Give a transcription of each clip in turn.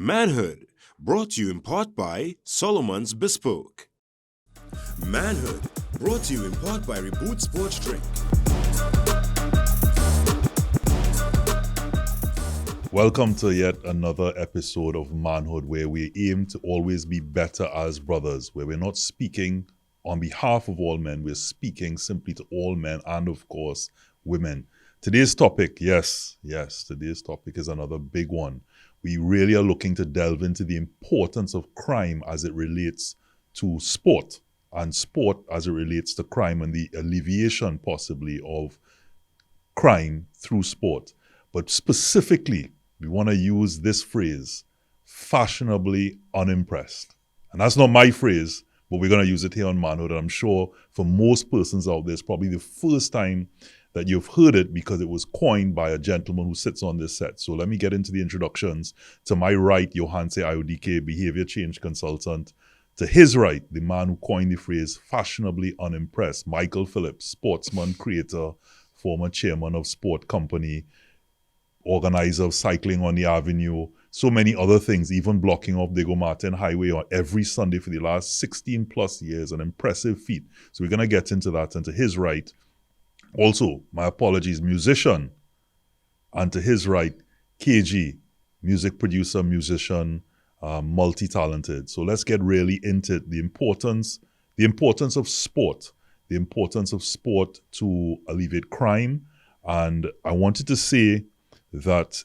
Manhood, brought to you in part by Solomon's Bespoke. Manhood, brought to you in part by Reboot Sports Drink. Welcome to yet another episode of Manhood, where we aim to always be better as brothers, where we're not speaking on behalf of all men, we're speaking simply to all men and, of course, women. Today's topic, today's topic is another big one. We really are looking to delve into the importance of crime as it relates to sport, and sport as it relates to crime, and the alleviation possibly of crime through sport. But specifically, we want to use this phrase, fashionably unimpressed. And that's not my phrase, but we're going to use it here on Manhood. And I'm sure for most persons out there, it's probably the first time that you've heard it because it was coined by a gentleman who sits on this set. So let me get into the introductions. To my right, Johanse Ayodike, behavior change consultant. To his right, the man who coined the phrase fashionably unimpressed, Michael Phillips, sportsman, creator, former chairman of sport company, organizer of cycling on the avenue, so many other things, even blocking off Diego Martin Highway on every Sunday for the last 16 plus years, an impressive feat. So we're going to get into that. And to his right, also, my apologies, musician. And to his right, KG, music producer, musician, multi-talented. So let's get really into it. The importance of sport, the importance of sport to alleviate crime. And I wanted to say that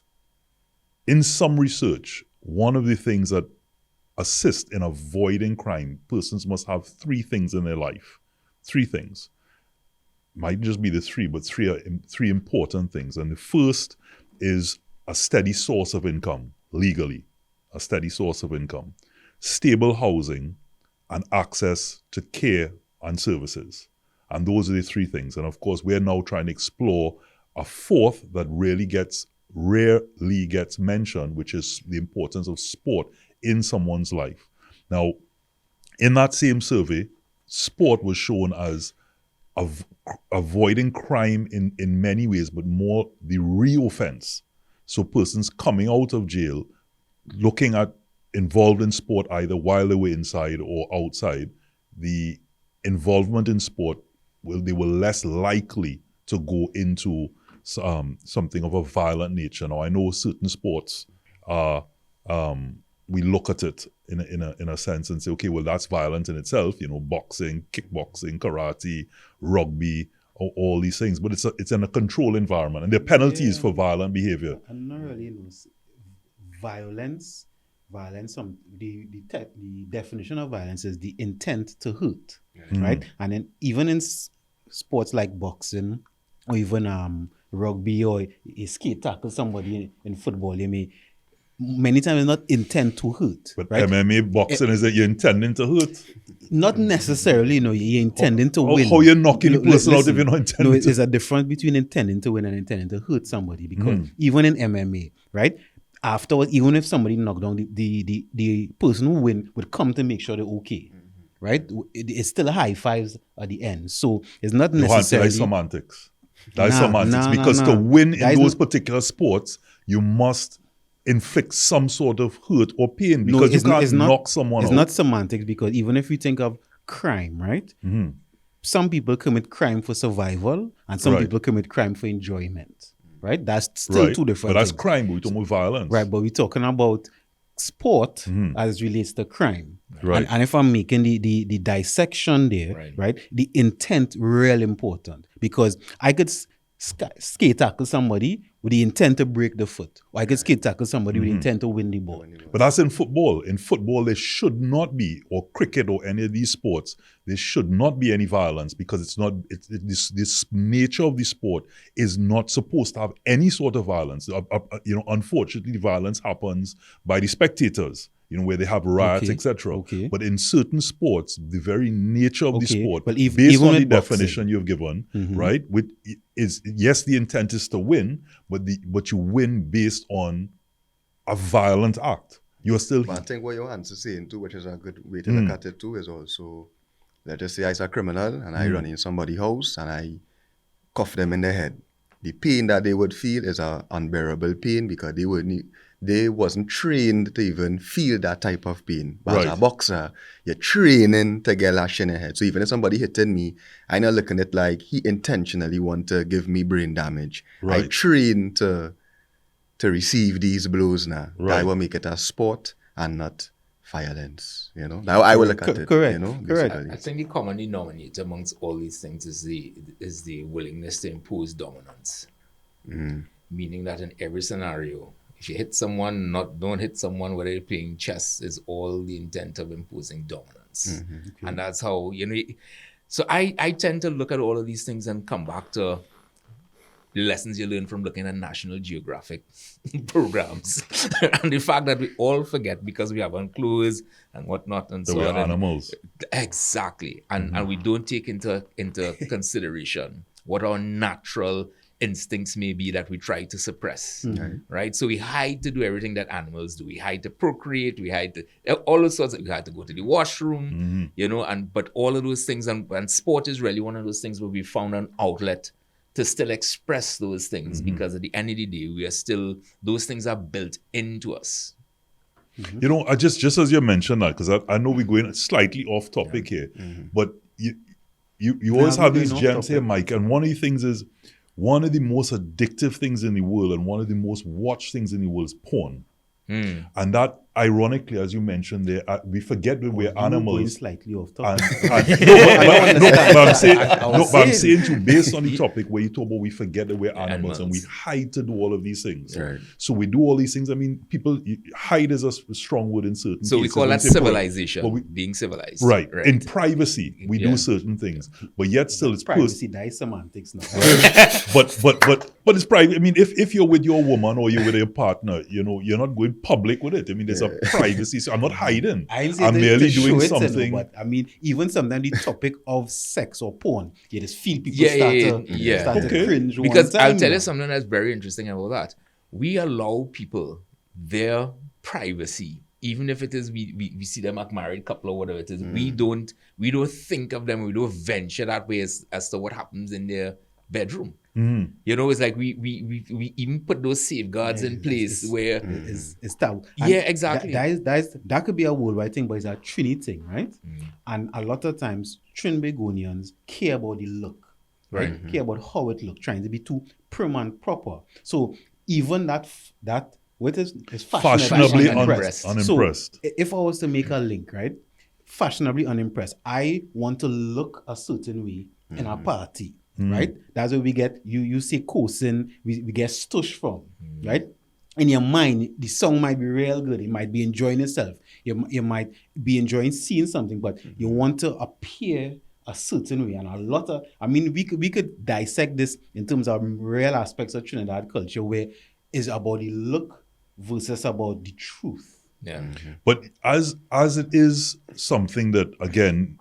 in some research, one of the things that assist in avoiding crime, persons must have three things in their life. Three things. Might just be the three, but three important things. And the first is a steady source of income, legally, a steady source of income, stable housing, and access to care and services. And those are the three things. And of course, we're now trying to explore a fourth that rarely gets mentioned, which is the importance of sport in someone's life. Now, in that same survey, sport was shown as avoiding crime in many ways, but more the reoffense. So persons coming out of jail, looking at involved in sport either while they were inside or outside, the involvement in sport, they were less likely to go into something of a violent nature. Now, I know certain sports we look at it in a sense and say, okay, well, that's violent in itself, boxing, kickboxing, karate, rugby, all these things. But it's in a controlled environment, and there are penalties for violent behavior. And not really violence. The definition of violence is the intent to hurt, right? And then even in sports like boxing or even rugby or a skate tackle somebody in football, many times it's not intent to hurt. But right? MMA boxing is that you're intending to hurt? Not necessarily, you're intending to win. How you knocking the person out if you're not intending to? There's a difference between intending to win and intending to hurt somebody, because even in MMA, right? Afterwards, even if somebody knocked down, the person who win would come to make sure they're okay, right? It's still high fives at the end. So it's not necessarily... That's semantics. That's semantics. Because to win in those particular sports, you must inflict some sort of hurt or pain, because you can't knock someone out. It's not semantics, because even if you think of crime, right? Some people commit crime for survival and some people commit crime for enjoyment, right? That's still two different But that's things. crime, but we're talking about violence. Right, but we're talking about sport as relates to crime. Right. And if I'm making the dissection there, right, the intent really important, because I could skate tackle somebody with the intent to break the foot, or I could skate tackle somebody with the intent to win the ball. But that's in football. In football, there should not be, or cricket or any of these sports, there should not be any violence, because this nature of the sport is not supposed to have any sort of violence. Unfortunately, violence happens by the spectators, where they have riots, etc. But in certain sports, the very nature of the sport, based on the definition you've given, right, is yes, the intent is to win, but you win based on a violent act. You are still... But I think what Johan's is saying too, which is a good way to look at it too, is also, let's just say I'm a criminal and I run in somebody's house and I cuff them in the head. the pain that they would feel is a unbearable pain because they wasn't trained to even feel that type of pain. But as a Right. boxer, you're training to get lash in the head. So even if somebody hitting me, I'm not looking at it like he intentionally want to give me brain damage. I Right. train to receive these blows now. Right. That will make it a sport and not violence. You know, now I will look at it. Correct. You know, Correct. basically. I think the common denominator amongst all these things is the willingness to impose dominance. Meaning that in every scenario, if you hit someone, don't hit someone, whether you're playing chess, is all the intent of imposing dominance. And that's how, so I tend to look at all of these things and come back to the lessons you learn from looking at National Geographic programs. And the fact that we all forget because we have on clothes and whatnot and That so we're on. animals. Exactly. And we don't take into consideration what our natural instincts may be that we try to suppress. Right? So we hide to do everything that animals do. We hide to procreate, we hide to all those sorts of, we hide to go to the washroom, but all of those things, and sport is really one of those things where we found an outlet to still express those things, because at the end of the day, we are still, those things are built into us. You know, I just as you mentioned that, because I know we're going slightly off topic here, but you always we're have going these off gems here, topic. Mike, and one of the things is, one of the most addictive things in the world and one of the most watched things in the world is porn. And that, ironically, as you mentioned there, we forget that we're You going animals. slightly off And, topic. but I'm saying too, based on the topic where you talk about we forget that we're animals and we Animals. hide to do all of these things. Right. So we do all these things. I mean, hide is a strong word in certain So we cases. call When that you say porn, civilization, but being civilized. right. In privacy, we Yeah. do certain things, but yet still it's Privacy, that is semantics now. but it's private. I mean, if you're with your woman or you're with your partner, you're not going public with it. I mean, there's a privacy. So I'm not hiding. I'm merely doing something. But I mean, even sometimes the topic of sex or porn, you just feel people Yeah, start yeah. to cringe. Because one I'll time tell now. you something that's very interesting about that. We allow people their privacy, even if it is we see them as married couple or whatever it is. We don't think of them, we don't venture that way as to what happens in their bedroom. It's like we even put those safeguards in place where It's taboo. And Yeah, exactly. That could be a worldwide thing, but it's a Trini thing, right? And a lot of times, Trinbagonians care about the look, right? Care about how it looks, trying to be too prim and proper. So even that what is Fashionably unimpressed. unimpressed. So if I was to make a link, right? Fashionably unimpressed. I want to look a certain way in a party, right? That's where we get, you say cousin, we get stush from, right? In your mind, the song might be real good. It might be enjoying itself. You might be enjoying seeing something, but you want to appear a certain way. And a lot of, I mean, we could dissect this in terms of real aspects of Trinidad culture, where it's about the look versus about the truth. yeah. But as it is something that, again,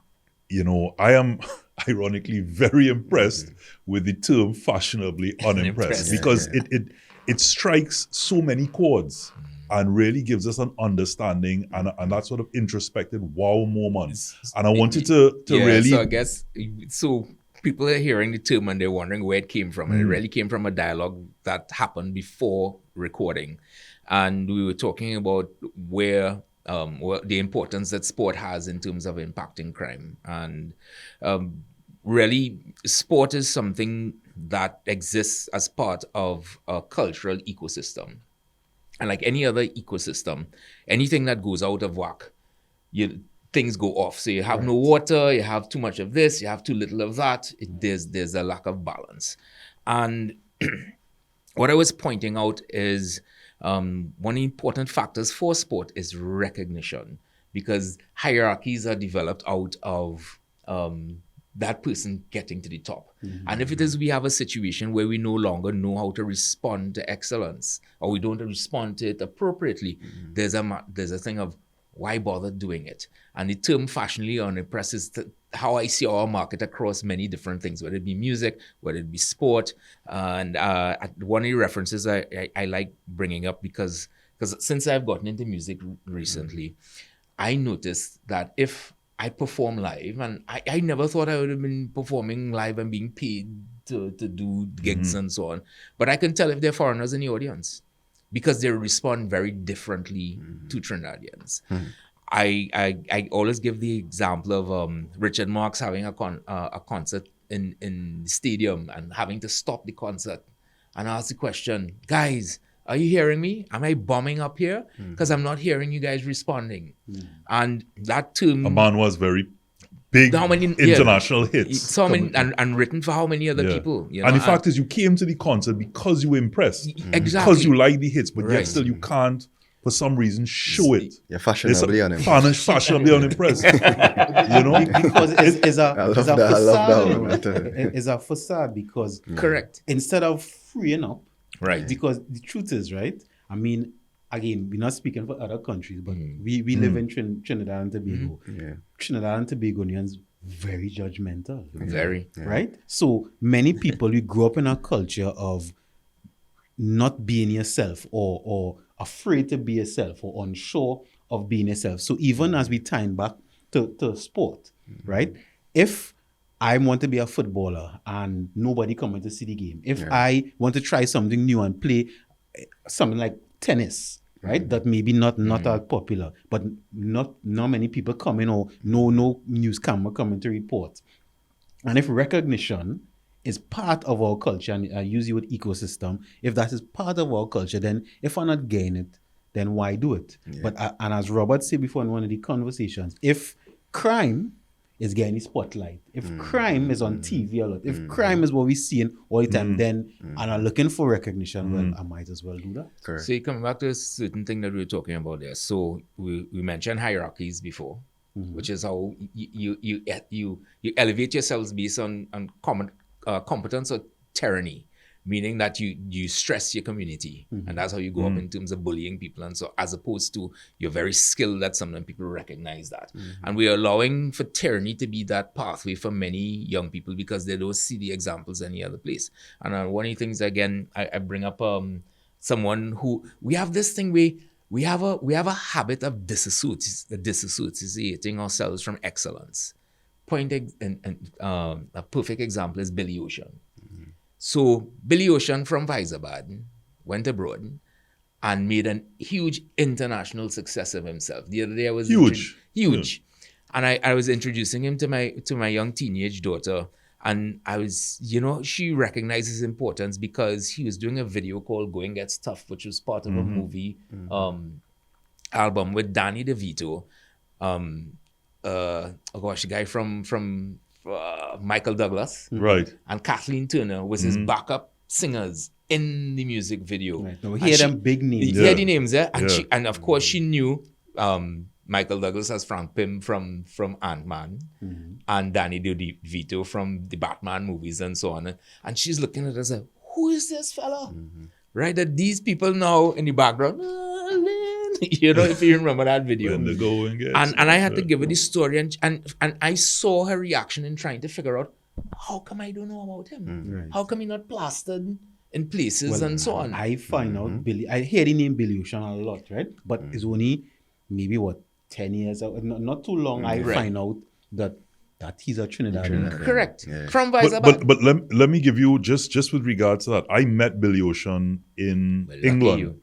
I am ironically very impressed with the term fashionably unimpressed, because it strikes so many chords and really gives us an understanding and that sort of introspective wow moment. And I wanted to really... So I guess, so people are hearing the term and they're wondering where it came from. And it really came from a dialogue that happened before recording. And we were talking about where the importance that sport has in terms of impacting crime. And really, sport is something that exists as part of a cultural ecosystem. And like any other ecosystem, anything that goes out of whack, things go off. So you have no water, you have too much of this, you have too little of that. There's a lack of balance. And what I was pointing out is one of the important factors for sport is recognition, because hierarchies are developed out of that person getting to the top. And if it is we have a situation where we no longer know how to respond to excellence, or we don't respond to it appropriately, there's a thing of why bother doing it? And the term fashionably unimpressed is how I see our market across many different things, whether it be music, whether it be sport. And one of the references I like bringing up, because since I've gotten into music recently, I noticed that if I perform live, and I never thought I would have been performing live and being paid to do gigs and so on. But I can tell if there are foreigners in the audience because they respond very differently to Trinidadians. I always give the example of Richard Marx having a concert in the stadium and having to stop the concert and ask the question, guys, are you hearing me? Am I bombing up here? Because I'm not hearing you guys responding. And that term... A man was very big international hits. So many, and written for how many other people. You know? And the fact is, you came to the concert because you were impressed. Exactly. Because you like the hits, but yet still you can't, for some reason, show it. You're fashionably unimpressed. Fashionably unimpressed. You know? Because it's a facade. It's a facade because correct. Instead of freeing up, right? Because the truth is, right? I mean, again, we're not speaking for other countries, but we live in Trinidad and Tobago. Trinidad and Tobagonians very judgmental. Very. Right? So many people, we grew up in a culture of not being yourself or afraid to be yourself or unsure of being yourself. So even as we time back to sport, right? If I want to be a footballer and nobody coming to see the game, if I want to try something new and play something like tennis, right? That maybe not as popular, but not many people coming or no news camera coming to report. And if recognition is part of our culture, and I use the word ecosystem, if that is part of our culture, then if I'm not getting it, then why do it? But and as Robert said before in one of the conversations, if crime is getting the spotlight, if crime is on TV a lot, if crime is what we're seeing all the time, then and I'm looking for recognition, well, I might as well do that. Correct. So coming back to a certain thing that we were talking about there. So we mentioned hierarchies before, which is how you elevate yourselves based on competence or tyranny, meaning that you stress your community, and that's how you go up in terms of bullying people, and so as opposed to you're very skilled at something, people recognize that, and we're allowing for tyranny to be that pathway for many young people because they don't see the examples any other place. And one of the things again I bring up someone who we have this thing where we have a habit of disassociating ourselves from excellence. A perfect example is Billy Ocean. So Billy Ocean from Hyderabad went abroad and made a huge international success of himself. The other day I was huge. And I was introducing him to my young teenage daughter, and I was, she recognized his importance because he was doing a video called Going Gets Tough, which was part of a movie album with Danny DeVito. The guy from Michael Douglas, right, and Kathleen Turner was his backup singers in the music video. Right. No, he had them big names. He had the names there, and of course she knew Michael Douglas as Frank Pym from Ant-Man, and Danny DeVito from the Batman movies and so on. And she's looking at us like, who is this fella? Right, that these people now in the background. If you remember that video. When the going gets and I had to give her the story, and I saw her reaction in trying to figure out, how come I don't know about him? Right. How come he not plastered in places and so on? I find out Billy, I hear the name Billy Ocean a lot, right? But it's only maybe 10 years, not too long, I find out that he's a Trinidadian. Correct. Yeah. From Hyderabad. But let me give you, just with regards to that, I met Billy Ocean in England.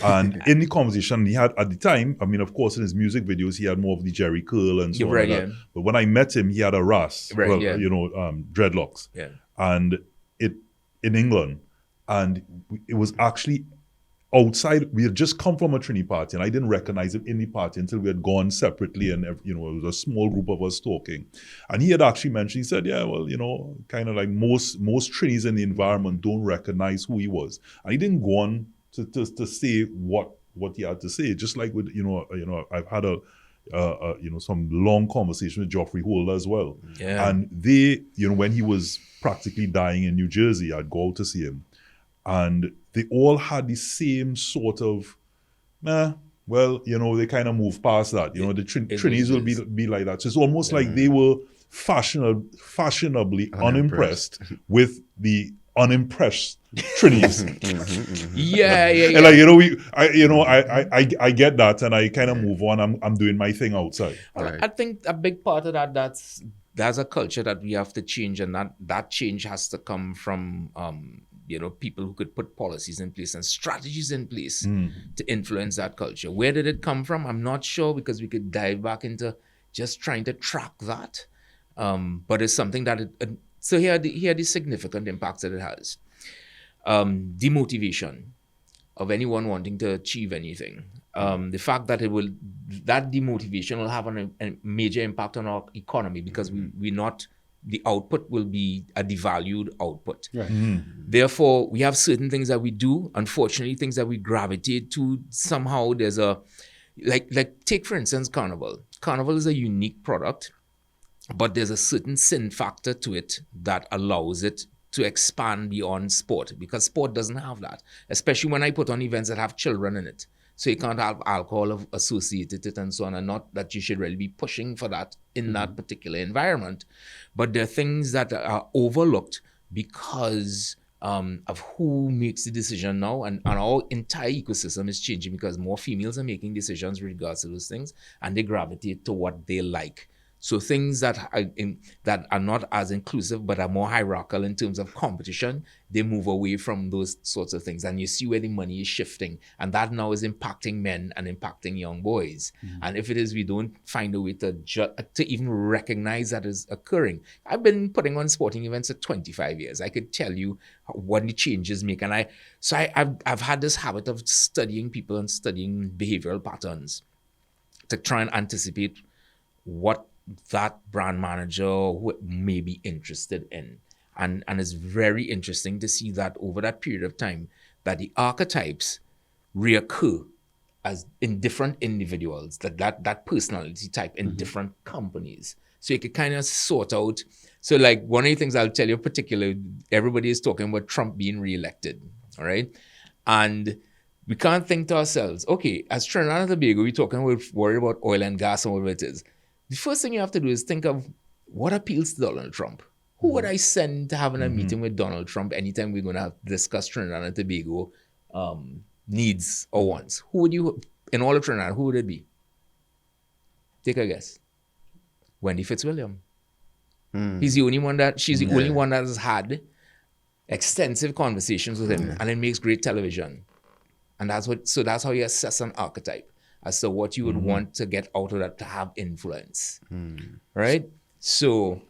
And in the conversation he had at the time, I mean, of course, in his music videos, he had more of the Jerry curl and so on. Like that. But when I met him, he had a ras, dreadlocks. Yeah. And it in England, and it was actually outside. We had just come from a Trini party, and I didn't recognize him in the party until we had gone separately, and it was a small group of us talking. And he had actually mentioned, he said, yeah, well, kind of like most Trinis in the environment don't recognize who he was, and he didn't go on to say what he had to say. Just like with I've had some long conversation with Geoffrey Holder as well. Yeah. And they, when he was practically dying in New Jersey, I'd go out to see him, and they all had the same sort of, they kind of move past that. The Trinis will be like that. So it's almost like they were fashionably unimpressed with the unimpressed Trinis. Yeah. And I get that, and I kind of move on. I'm doing my thing outside. Right. I think a big part of that's that's a culture that we have to change, and that change has to come from people who could put policies in place and strategies in place to influence that culture. Where did it come from? I'm not sure, because we could dive back into just trying to track that. But it's something that so here are the significant impacts that it has. Demotivation of anyone wanting to achieve anything. The fact that that demotivation will have a major impact on our economy, because the output will be a devalued output. Right. Therefore, we have certain things that we do, unfortunately, things that we gravitate to. Somehow there's like take for instance Carnival. Carnival is a unique product, but there's a certain sin factor to it that allows it to expand beyond sport, because sport doesn't have that, especially when I put on events that have children in it. So you can't have alcohol associated with it and so on, and not that you should really be pushing for that in that particular environment. But there are things that are overlooked because of who makes the decision now, and our entire ecosystem is changing because more females are making decisions with regards to those things, and they gravitate to what they like. So things that are not as inclusive but are more hierarchical in terms of competition, they move away from those sorts of things. And you see where the money is shifting. And that now is impacting men and impacting young boys. And if it is, we don't find a way to even recognize that is occurring. I've been putting on sporting events for 25 years. I could tell you what the changes make. And I've had this habit of studying people and studying behavioral patterns to try and anticipate what that brand manager may be interested in. And it's very interesting to see that over that period of time, that the archetypes reoccur as in different individuals, that personality type in different companies. So you could kind of sort out. So like one of the things I'll tell you in particular, everybody is talking about Trump being reelected, all right? And we can't think to ourselves, okay, as Trinidad and Tobago, we're worried about oil and gas and whatever it is. The first thing you have to do is think of what appeals to Donald Trump. Who would I send to having a meeting with Donald Trump anytime we're going to discuss Trinidad and Tobago needs or wants? Who would you, in all of Trinidad, who would it be? Take a guess. Wendy Fitzwilliam. She's the only one that has had extensive conversations with him, and it makes great television. And that's how you assess an archetype as to what you would want to get out of that to have influence, right? So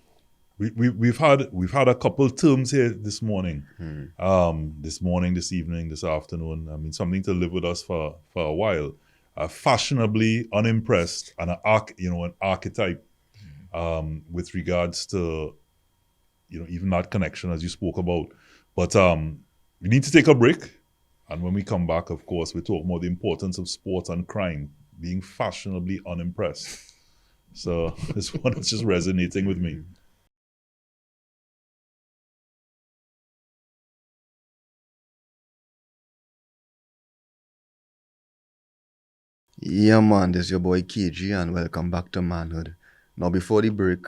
we've had a couple terms here this morning, this evening, this afternoon. I mean, something to live with us for a while. Fashionably unimpressed, and an archetype with regards to even that connection as you spoke about. But we need to take a break. And when we come back, of course, we talk about the importance of sports and crime, being fashionably unimpressed. So this one is just resonating with me. Yeah, man, this is your boy KG, and welcome back to Manhood. Now, before the break,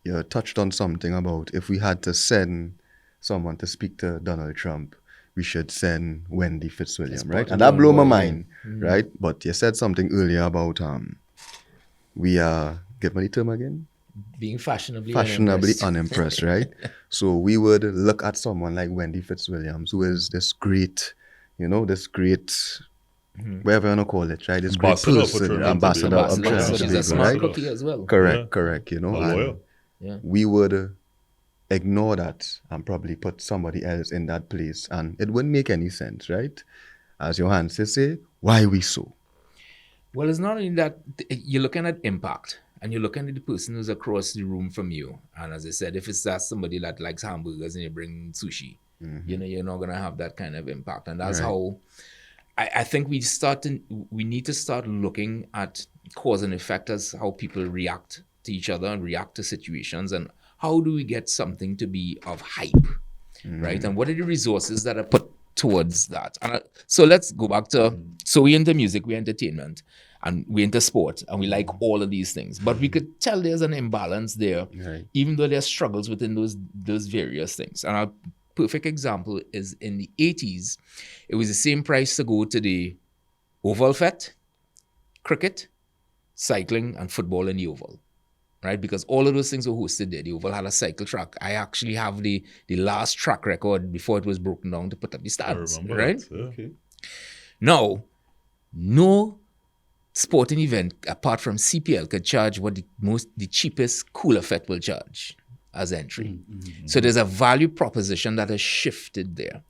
you touched on something about if we had to send someone to speak to Donald Trump, we should send Wendy Fitzwilliam, right? And that blew my mind, right? But you said something earlier about we are, give me the term again? being fashionably unimpressed, right? So we would look at someone like Wendy Fitzwilliams, who is this great, wherever you want to call it, right? This great person, ambassador of Trinidad and She's a Tobago, smart right? cookie as well. Correct, A lawyer. Yeah. We would ignore that and probably put somebody else in that place, and it wouldn't make any sense, right? As your ancestors say, why we so? Well, it's not only that you're looking at impact, and you're looking at the person who's across the room from you. And as I said, if it's that somebody that likes hamburgers and you bring sushi, you're not gonna have that kind of impact. And that's how I think we need to start looking at cause and effect as how people react to each other and react to situations, and how do we get something to be of hype, right? And what are the resources that are put towards that? And so let's go back to, so we're into music, we're entertainment, and we're into sport, and we like all of these things. But we could tell there's an imbalance there, even though there are struggles within those various things. And a perfect example is in the 80s, it was the same price to go to the Oval Fet, cricket, cycling, and football in the Oval. right? Because all of those things were hosted there. The Oval had a cycle track. I actually have the last track record before it was broken down to put up the stands, right? That, yeah. Okay. Now, no sporting event apart from CPL could charge what the cheapest Cool Effect will charge as entry. So there's a value proposition that has shifted there.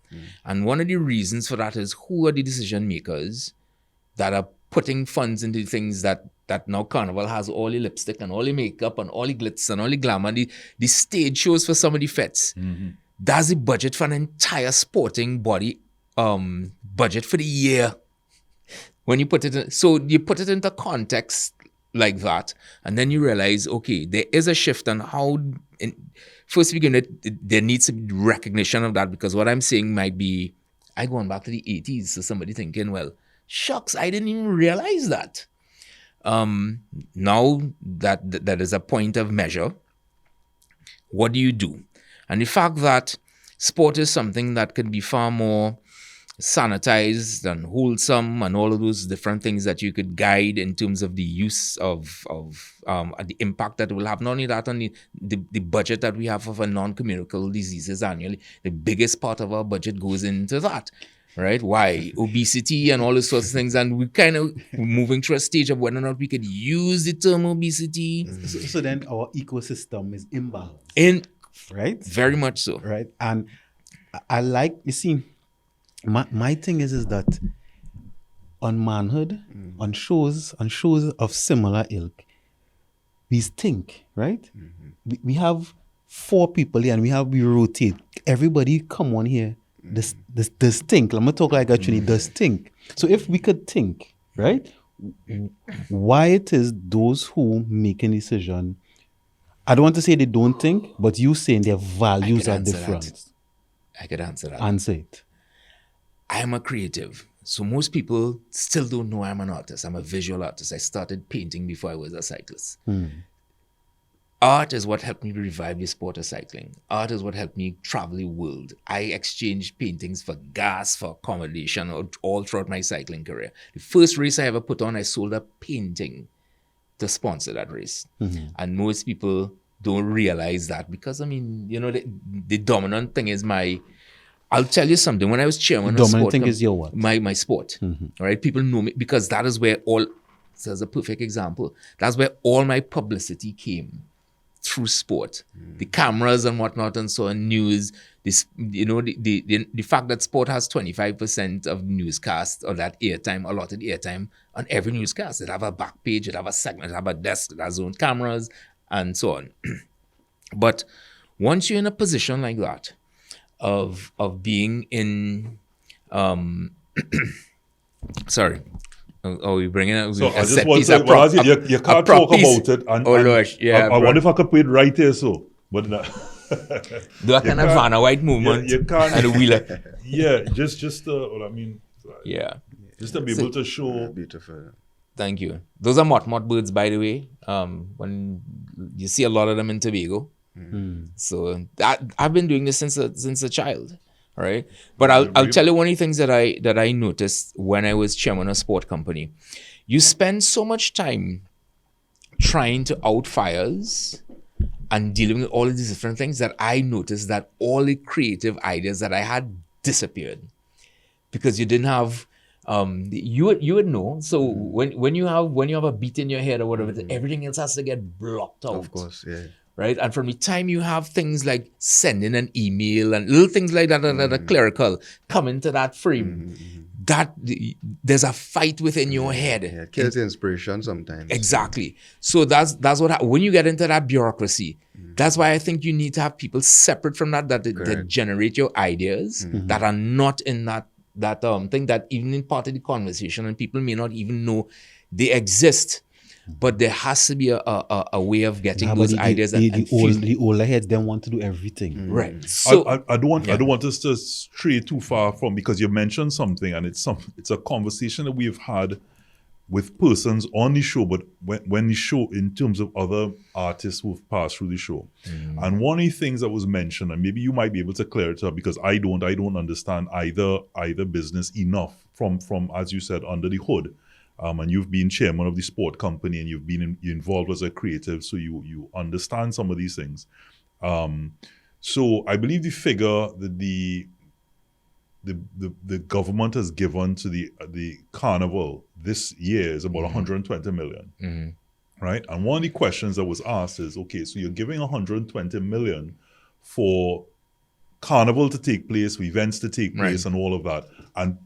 And one of the reasons for that is who are the decision makers that are putting funds into things that now Carnival has all the lipstick and all the makeup and all the glitz and all the glamour, the stage shows for some of the fets. That's the budget for an entire sporting body budget for the year. When you put it in, so you put it into context like that, and then you realize, okay, there is a shift on how, first beginning, there needs to be recognition of that, because what I'm saying might be, I going back to the 80s, so somebody thinking, well, shucks, I didn't even realize that. Now that is a point of measure, what do you do? And the fact that sport is something that can be far more sanitized and wholesome and all of those different things that you could guide in terms of the use of the impact that it will have. Not only that, on the budget that we have for non-communicable diseases annually, the biggest part of our budget goes into that, right? Why? Obesity and all those sorts of things. And we kind of moving through a stage of whether or not we could use the term obesity. So then our ecosystem is imbalanced. Right? Very much so. Right. And I like, you see, my thing is that on manhood, on shows of similar ilk, we think, right? We have 4 people here and we rotate. Everybody come on here. This think. Let me talk like actually does think. So if we could think, right? Why it is those who make a decision, I don't want to say they don't think, but you saying their values are different. I could answer that. Answer it. I'm a creative. So most people still don't know I'm an artist. I'm a visual artist. I started painting before I was a cyclist. Art is what helped me revive the sport of cycling. Art is what helped me travel the world. I exchanged paintings for gas, for accommodation, all throughout my cycling career. The first race I ever put on, I sold a painting to sponsor that race. And most people don't realize that because, I mean, you know, the dominant thing is I'll tell you something. When I was chairman of sport, thing is your what? My sport. All right, people know me because that is where so as a perfect example, that's where all my publicity came, through sport. The cameras and whatnot and so on, news. This, you know, the fact that sport has 25% of newscast or that airtime, allotted airtime on every newscast. It have a back page, it have a segment, it have a desk, it has own cameras and so on. But once you're in a position like that, of being in sorry. Oh, we bringing it. So I just want to say, you can't talk about it. And, Lord, yeah. I wonder if I could put it right here, so. But do a kind of Vanna White movement. You can't. And a wheeler. Yeah, just what I mean. Yeah. Just to be able to show. Beautiful. Thank you. Those are mott birds, by the way. When you see a lot of them in Tobago. So I've been doing this since a child. All right. But I'll tell you one of the things that I noticed when I was chairman of a sport company. You spend so much time trying to out fires and dealing with all of these different things that I noticed that all the creative ideas that I had disappeared because you didn't have you would know. So when you have a beat in your head or whatever, everything else has to get blocked out. Of course, yeah. Right? And from the time you have things like sending an email and little things like that that are clerical come into that frame, that there's a fight within your head. Yeah, kills inspiration sometimes. Exactly. So that's what when you get into that bureaucracy, that's why I think you need to have people separate from that generate your ideas that are not in that thing that even in part of the conversation and people may not even know they exist. But there has to be a way of getting those ideas. The older heads then want to do everything. Right. So I don't want us to stray too far from, because you mentioned something and it's a conversation that we've had with persons on the show, but when the show in terms of other artists who've passed through the show. And one of the things that was mentioned, and maybe you might be able to clear it up because I don't understand either business enough from as you said, under the hood. and you've been chairman of the sport company, and you've been you're involved as a creative, so you understand some of these things. So I believe the figure that the government has given to the carnival this year is about 120 million, right? And one of the questions that was asked is, okay, so you're giving 120 million for carnival to take place, for events to take place, and all of that, and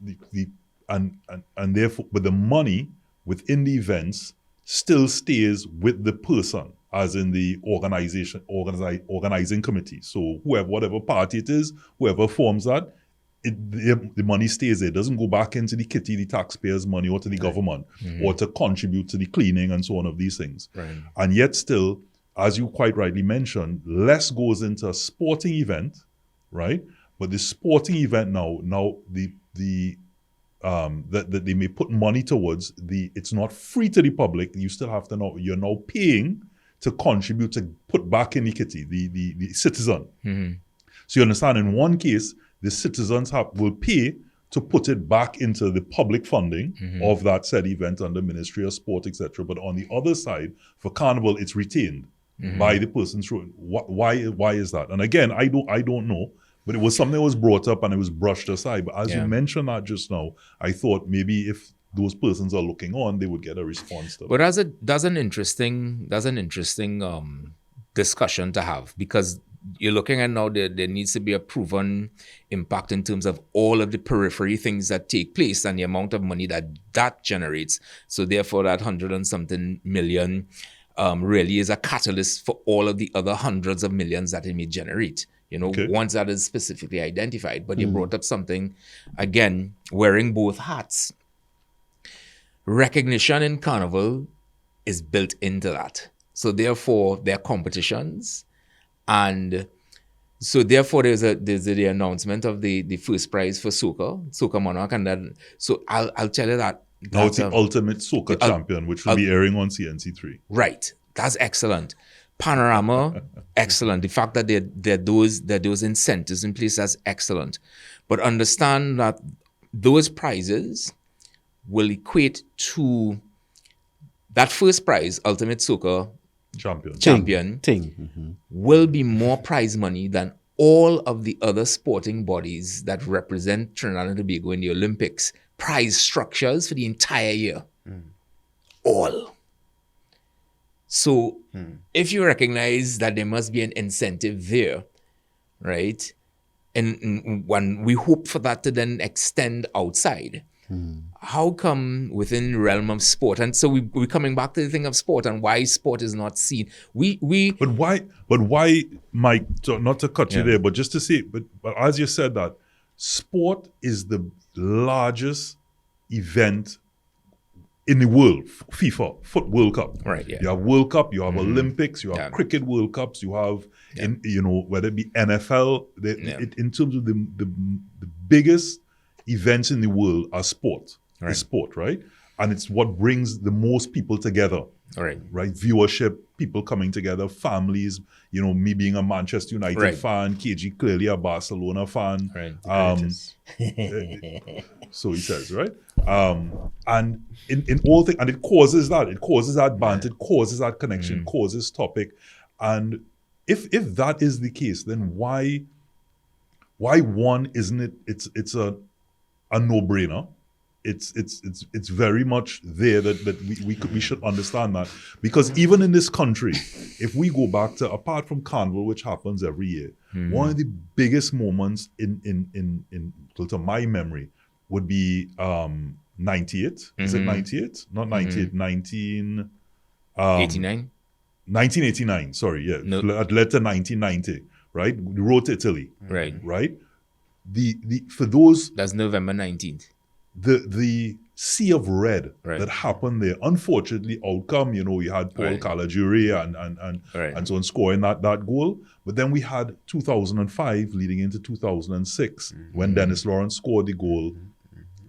and therefore, but the money within the events still stays with the person, as in the organizing committee. So whatever party it is, whoever forms that, the money stays there. It doesn't go back into the kitty, the taxpayers' money, or to the government, or to contribute to the cleaning and so on of these things. Right. And yet still, as you quite rightly mentioned, less goes into a sporting event, right? But the sporting event now that they may put money towards, it's not free to the public. You still have to you're now paying to contribute, to put back in the kitty, the citizen. So you understand, in one case, the citizens will pay to put it back into the public funding of that said event under Ministry of Sport, etc. But on the other side, for carnival, it's retained by the person through. Why is that? And again, I don't know. But it was something that was brought up and it was brushed aside. But as you mentioned that just now, I thought maybe if those persons are looking on, they would get a response to it. But that's an interesting discussion to have, because you're looking at now there needs to be a proven impact in terms of all of the periphery things that take place and the amount of money that generates. So therefore, that 100 and something million really is a catalyst for all of the other hundreds of millions that it may generate. Once that is specifically identified. But you brought up something, again, wearing both hats. Recognition in carnival is built into that. So therefore, there are competitions. And so therefore, there's the announcement of the first prize for Soca Monarch. And then, so I'll tell you that. Now it's the Ultimate Soca Champion, which will be airing on CNC3. Right. That's excellent. Panorama, excellent. The fact that there are those incentives in place, that's excellent. But understand that those prizes will equate to that first prize, Ultimate Soca Champion, will be more prize money than all of the other sporting bodies that represent Trinidad and Tobago in the Olympics. Prize structures for the entire year. All. So if you recognize that there must be an incentive there, right? And when we hope for that to then extend outside, how come within the realm of sport? And so we're coming back to the thing of sport and why sport is not seen. But why, Mike, not to cut you there, but just to say, but as you said that, sport is the largest event in the world. FIFA, Foot World Cup. Right, yeah. You have World Cup, you have Olympics, you have Cricket World Cups, you have, whether it be NFL, in terms of the biggest events in the world are sport. Right. Is sport, right? And it's what brings the most people together. Right. Viewership, people coming together, families, me being a Manchester United fan, KG clearly a Barcelona fan. Right. So he says, right? And in all things, and it causes that band, it causes that connection, causes topic. And if that is the case, then why one isn't it? It's a no-brainer. It's very much there that we should understand that, because even in this country, if we go back to, apart from Carnival, which happens every year, one of the biggest moments to my memory would be 98. Is it 98? Not 98. 89. 1989. Sorry, yeah. No. Led to 1990. Right, the road to Italy. Right. The for those, that's November 19th. The sea of red that happened there. Unfortunately, outcome, you had Paul Caligiuri and so on scoring that goal. But then we had 2005 leading into 2006 when Dennis Lawrence scored the goal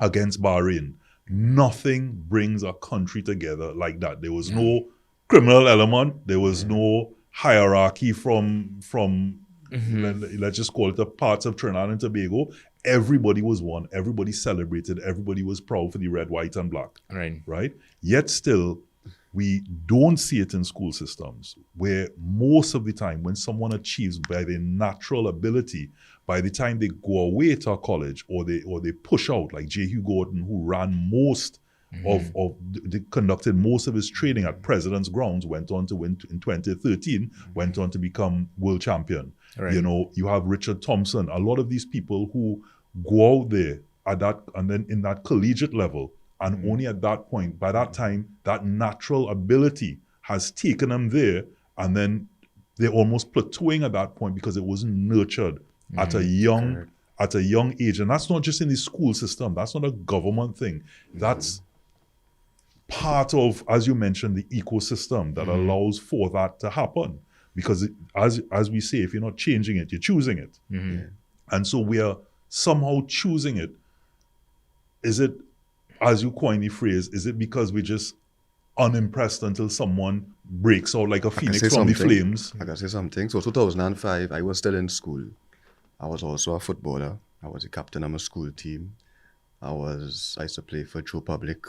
against Bahrain. Nothing brings a country together like that. There was no criminal element. There was no hierarchy from let's just call it the parts of Trinidad and Tobago. everybody was one, everybody celebrated, everybody was proud for the red, white, and black. Right? Yet still, we don't see it in school systems, where most of the time when someone achieves by their natural ability, by the time they go away to college or they push out, like J. Hugh Gordon, who ran most they conducted most of his training at President's Grounds, went on to win in 2013, went on to become world champion. You know, you have Richard Thompson, a lot of these people who go out there at that, and then in that collegiate level, and only at that point, by that time, that natural ability has taken them there, and then they're almost plateauing at that point because it wasn't nurtured at a young age. And that's not just in the school system. That's not a government thing. That's part of, as you mentioned, the ecosystem that allows for that to happen. Because as we say, if you're not changing it, you're choosing it. And so we are somehow choosing it. Is it, as you coined the phrase, is it because we're just unimpressed until someone breaks out like a phoenix from the flames? I can say something. So 2005, I was still in school. I was also a footballer. I was a captain of my school team. I used to play for Joe Public,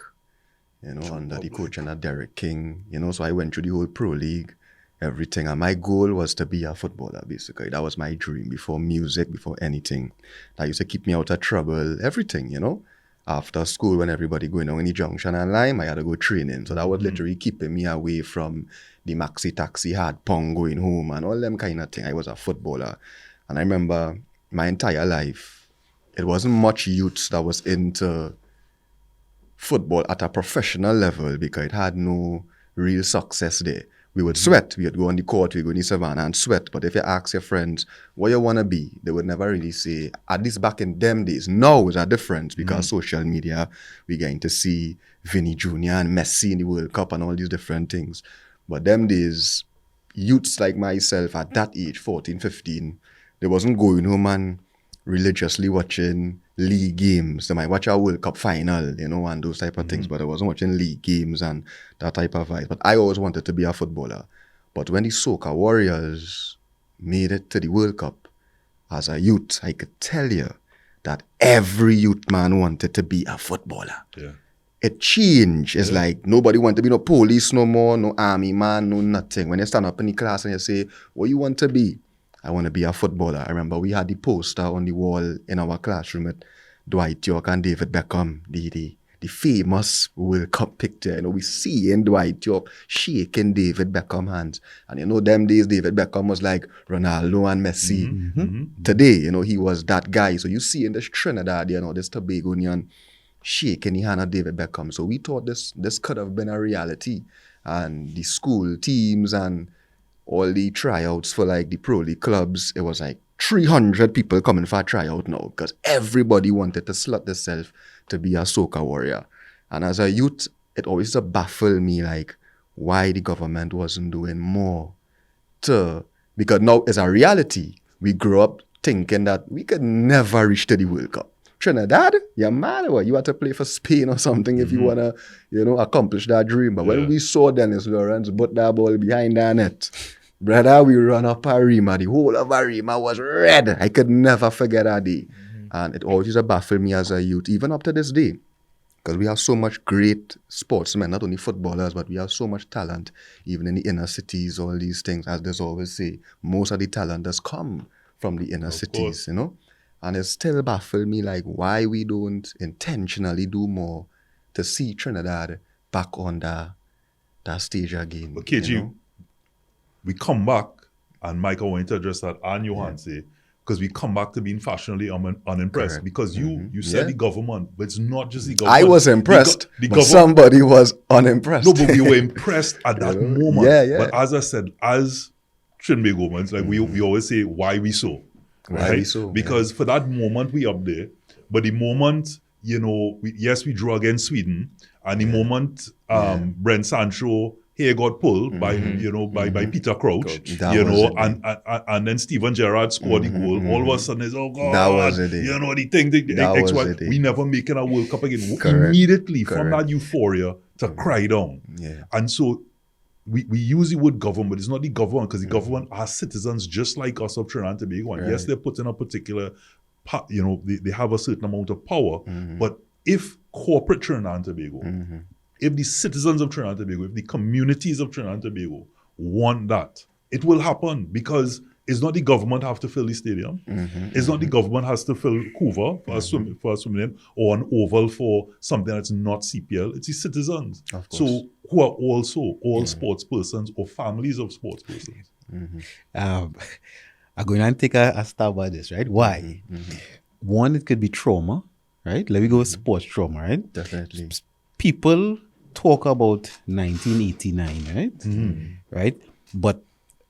you know, under the coach and Derek King, you know, so I went through the whole pro league, everything. And my goal was to be a footballer, basically. That was my dream before music, before anything. That used to keep me out of trouble, everything, you know. After school, when everybody going on in the junction and Lime, I had to go training. So that was literally keeping me away from the maxi taxi, hard pong, going home and all them kind of thing. I was a footballer. And I remember my entire life, it wasn't much youth that was into football at a professional level because it had no real success there. We would sweat. We would go on the court, we'd go in the savannah and sweat. But if you ask your friends, what you want to be, they would never really say, at least back in them days. Now is a difference because social media, we're getting to see Vinny Jr. and Messi in the World Cup and all these different things. But them days, youths like myself at that age, 14, 15, they wasn't going home and religiously watching league games. They might watch a World Cup final, you know, and those type of things, but I wasn't watching league games and that type of vibe. But I always wanted to be a footballer. But when the Soca Warriors made it to the World Cup, as a youth, I could tell you that every youth man wanted to be a footballer. Yeah. It changed. It's like nobody wanted to be no police no more, no army man, no nothing. When you stand up in the class and you say, what you want to be? I want to be a footballer. I remember we had the poster on the wall in our classroom with Dwight York and David Beckham, the famous World Cup picture. You know, we see in Dwight York shaking David Beckham hands. And you know, them days, David Beckham was like Ronaldo and Messi. Today, you know, he was that guy. So you see in this Trinidad, you know, this Tobagonian shaking the hand of David Beckham. So we thought this could have been a reality. And the school teams and all the tryouts for like the pro league clubs, it was like 300 people coming for a tryout now because everybody wanted to slot themselves to be a soca warrior. And as a youth, it always used to baffle me like why the government wasn't doing more because now it's a reality. We grew up thinking that we could never reach to the World Cup. Trinidad, you're mad or what? You had to play for Spain or something if you want to, you know, accomplish that dream. But when we saw Dennis Lawrence put that ball behind the net, brother, we run up Arima. The whole of Arima was red. I could never forget that day. And it always used to baffle me as a youth, even up to this day. Because we have so much great sportsmen, not only footballers, but we have so much talent, even in the inner cities, all these things. As they always say, most of the talent does come from the inner cities, you know? And it still baffles me like why we don't intentionally do more to see Trinidad back on that stage again. But KG, you know? we come back, and Mike, I want to address that, and Johan say, because we come back to being fashionably unimpressed. Correct. Because you said the government, but it's not just the government. I was impressed, the but somebody was unimpressed. No, but we were impressed at that moment. Yeah. But as I said, as Trinidad governments, like we always say, why we so? Why we so? Because for that moment we up there, but the moment, you know, we drew against Sweden, and the moment Brent Sancho hair got pulled by Peter Crouch, and then Steven Gerrard scored the goal. All of a sudden, it's oh god, that was it. You know the thing. We never making a World Cup again. Immediately from that euphoria to cry down. Yeah. And so we use the word government, but it's not the government because the government are citizens just like us of Trinidad and Tobago. And yes, they're put in a particular they have a certain amount of power. But if corporate Trinidad and Tobago, if the citizens of Trinidad and Tobago, if the communities of Trinidad and Tobago want that, it will happen, because it's not the government have to fill the stadium. It's not the government has to fill Hoover for a swimming or an oval for something that's not CPL. It's the citizens. Of course. So who are also all sports persons or families of sports persons. I'm going to take a stab at this, right? Why? One, it could be trauma, right? Let me go with sports trauma, right? Definitely. People talk about 1989, right? Right? But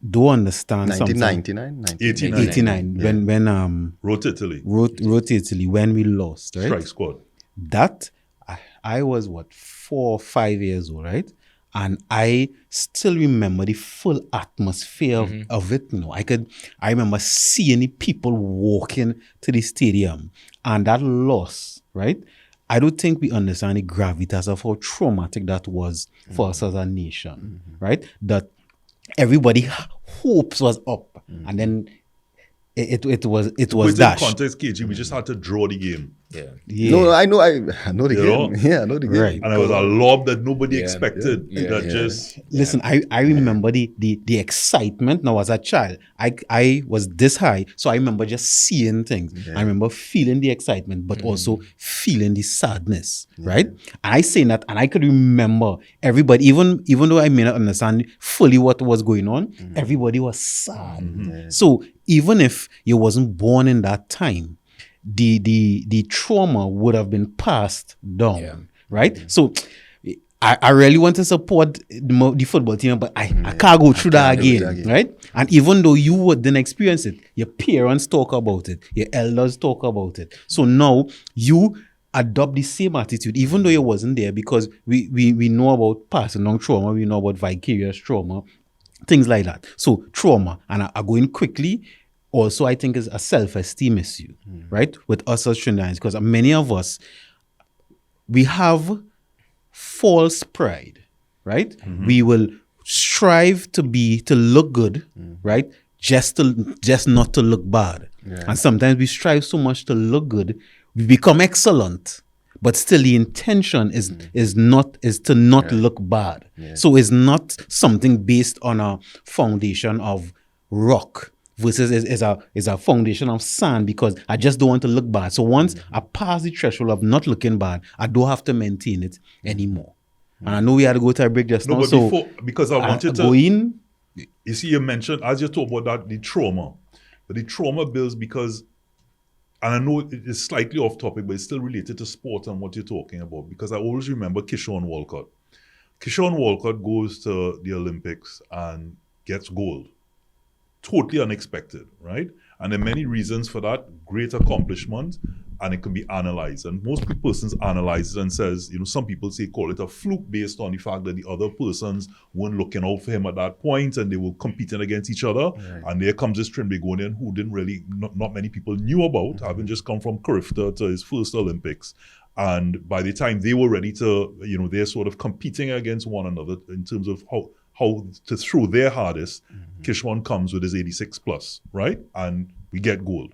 don't understand something. 1999? 89, when Wrote Italy. wrote Italy, when we lost, right? Strike squad. That I was 4 or 5 years old, right? And I still remember the full atmosphere of it. I remember seeing the people walking to the stadium, and that loss, right? I don't think we understand the gravitas of how traumatic that was for us as a nation, right? That everybody hopes was up, and then it was Within dashed. context, KG, we just had to draw the game. Yeah. No, I know the You game. know? Yeah, I know the game. Right. And it was a lob that nobody expected. Just Listen, I remember the excitement now as a child. I was this high, so I remember just seeing things. I remember feeling the excitement, but also feeling the sadness, right? And I say that, and I could remember everybody, even though I may not understand fully what was going on, everybody was sad. So even if you wasn't born in that time, the trauma would have been passed down, right? So I really want to support the football team, but I can't go through that again, right? And even though you didn't experience it, your parents talk about it, your elders talk about it. So now you adopt the same attitude, even though you wasn't there, because we know about passing on trauma, we know about vicarious trauma, things like that. So trauma, and I go in quickly. Also, I think is a self-esteem issue, right? With us as Trinidadians, because many of us, we have false pride, right? We will strive to look good, right? Just not to look bad. And sometimes we strive so much to look good, we become excellent, but still the intention is to not look bad. So it's not something based on a foundation of rock versus is a foundation of sand, because I just don't want to look bad. So once I pass the threshold of not looking bad, I don't have to maintain it anymore. And I know we had to go to a break just now. but So before, because I wanted to go in. You see, you mentioned, as you talk about that, the trauma. But the trauma builds because, and I know it is slightly off topic, but it's still related to sport and what you're talking about, because I always remember Kishon Walcott. Kishon Walcott goes to the Olympics and gets gold. Totally unexpected, right? And there are many reasons for that. Great accomplishment, and it can be analyzed. And most persons analyze it and says, some people call it a fluke based on the fact that the other persons weren't looking out for him at that point, and they were competing against each other. Right. And there comes this Trinbagonian who didn't really, not many people knew about, having just come from Carifta to his first Olympics. And by the time they were ready to, they're sort of competing against one another in terms of how to throw their hardest. Kishwan comes with his 86 plus, right? And we get gold.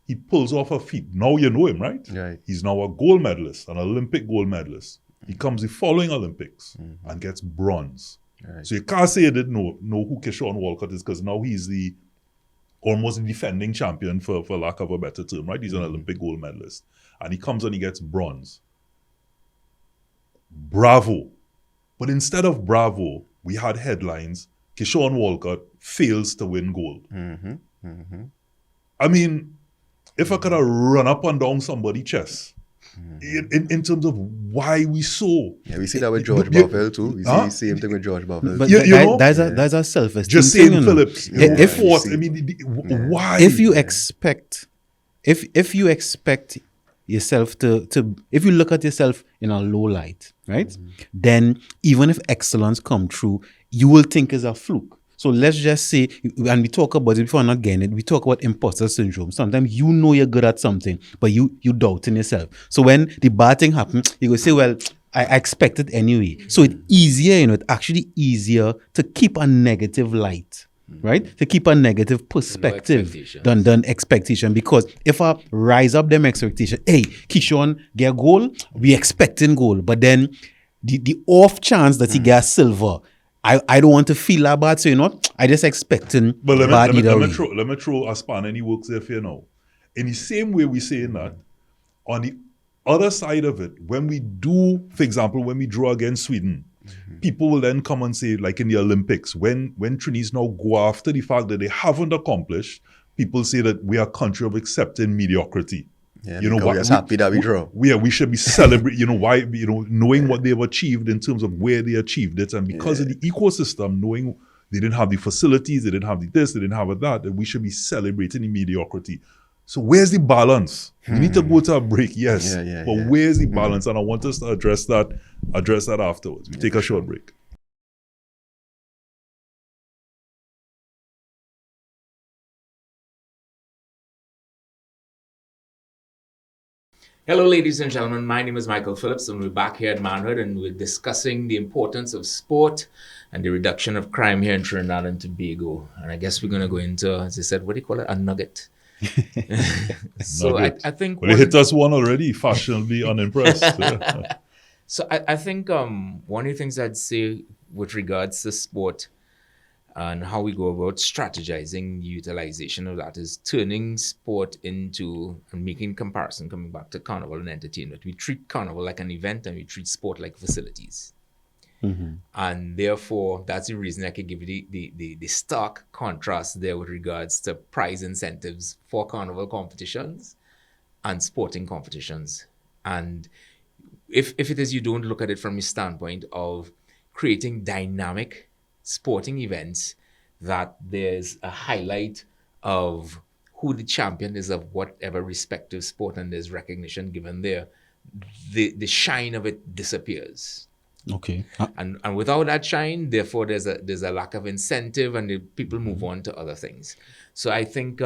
He pulls off a feat. Now you know him, right? Right. He's now a gold medalist, an Olympic gold medalist. He comes the following Olympics and gets bronze. Right. So you can't say you didn't know who Kishwan Walcott is, because now he's almost the defending champion, for lack of a better term, right? He's an Olympic gold medalist. And he comes and he gets bronze. Bravo. But instead of bravo, we had headlines, Kishon Walcott fails to win gold. I mean, if I could have run up and down somebody's chest, in terms of why we saw. Yeah, we see that with George Buffett too. We see the same thing with George Buffett. But that's a self-esteem. Just saying, thing, Phillips. Why? If you expect yourself to if you look at yourself in a low light, right? Then even if excellence come true, you will think it's a fluke. So let's just say, and we talk about it before, not getting it, we talk about imposter syndrome. Sometimes you know you're good at something, but you doubt in yourself. So when the bad thing happens, you go say, well, I expect it anyway. So it's easier, it's actually easier to keep a negative light right? To keep a negative perspective expectations. than expectation. Because if I rise up them expectation, hey, Kishon get goal, we expecting goal. But then the off chance that he gets silver, I don't want to feel that bad. So, I just expecting But bad either way. let me throw a span and he works there for you now. In the same way we saying that, on the other side of it, when we do, for example, when we draw against Sweden, people will then come and say, like in the Olympics, when Trinis now go after the fact that they haven't accomplished, people say that we are a country of accepting mediocrity. Yeah, because we're just happy that we draw. We should be celebrating, why, knowing what they've achieved in terms of where they achieved it. And because of the ecosystem, knowing they didn't have the facilities, they didn't have the this, they didn't have that we should be celebrating the mediocrity. So where's the balance? We need to go to a break, yes. But where's the balance? And I want us to address that afterwards. We take a short break. Hello, ladies and gentlemen. My name is Michael Phillips, and we're back here at Manhood, and we're discussing the importance of sport and the reduction of crime here in Trinidad and Tobago. And I guess we're going to go into, as I said, what do you call it? A nugget. So Nugget. I think... Well, they hit us one already, fashionably unimpressed. So I think one of the things I'd say with regards to sport and how we go about strategizing the utilization of that is turning sport into and making comparison, coming back to carnival and entertainment. We treat carnival like an event and we treat sport like facilities. And therefore, that's the reason I could give you the stark contrast there with regards to prize incentives for carnival competitions and sporting competitions. And if it is you don't look at it from a standpoint of creating dynamic sporting events, that there's a highlight of who the champion is of whatever respective sport, and there's recognition given there, the shine of it disappears. Okay. And without that shine, therefore there's a lack of incentive, and the people move on to other things. So I think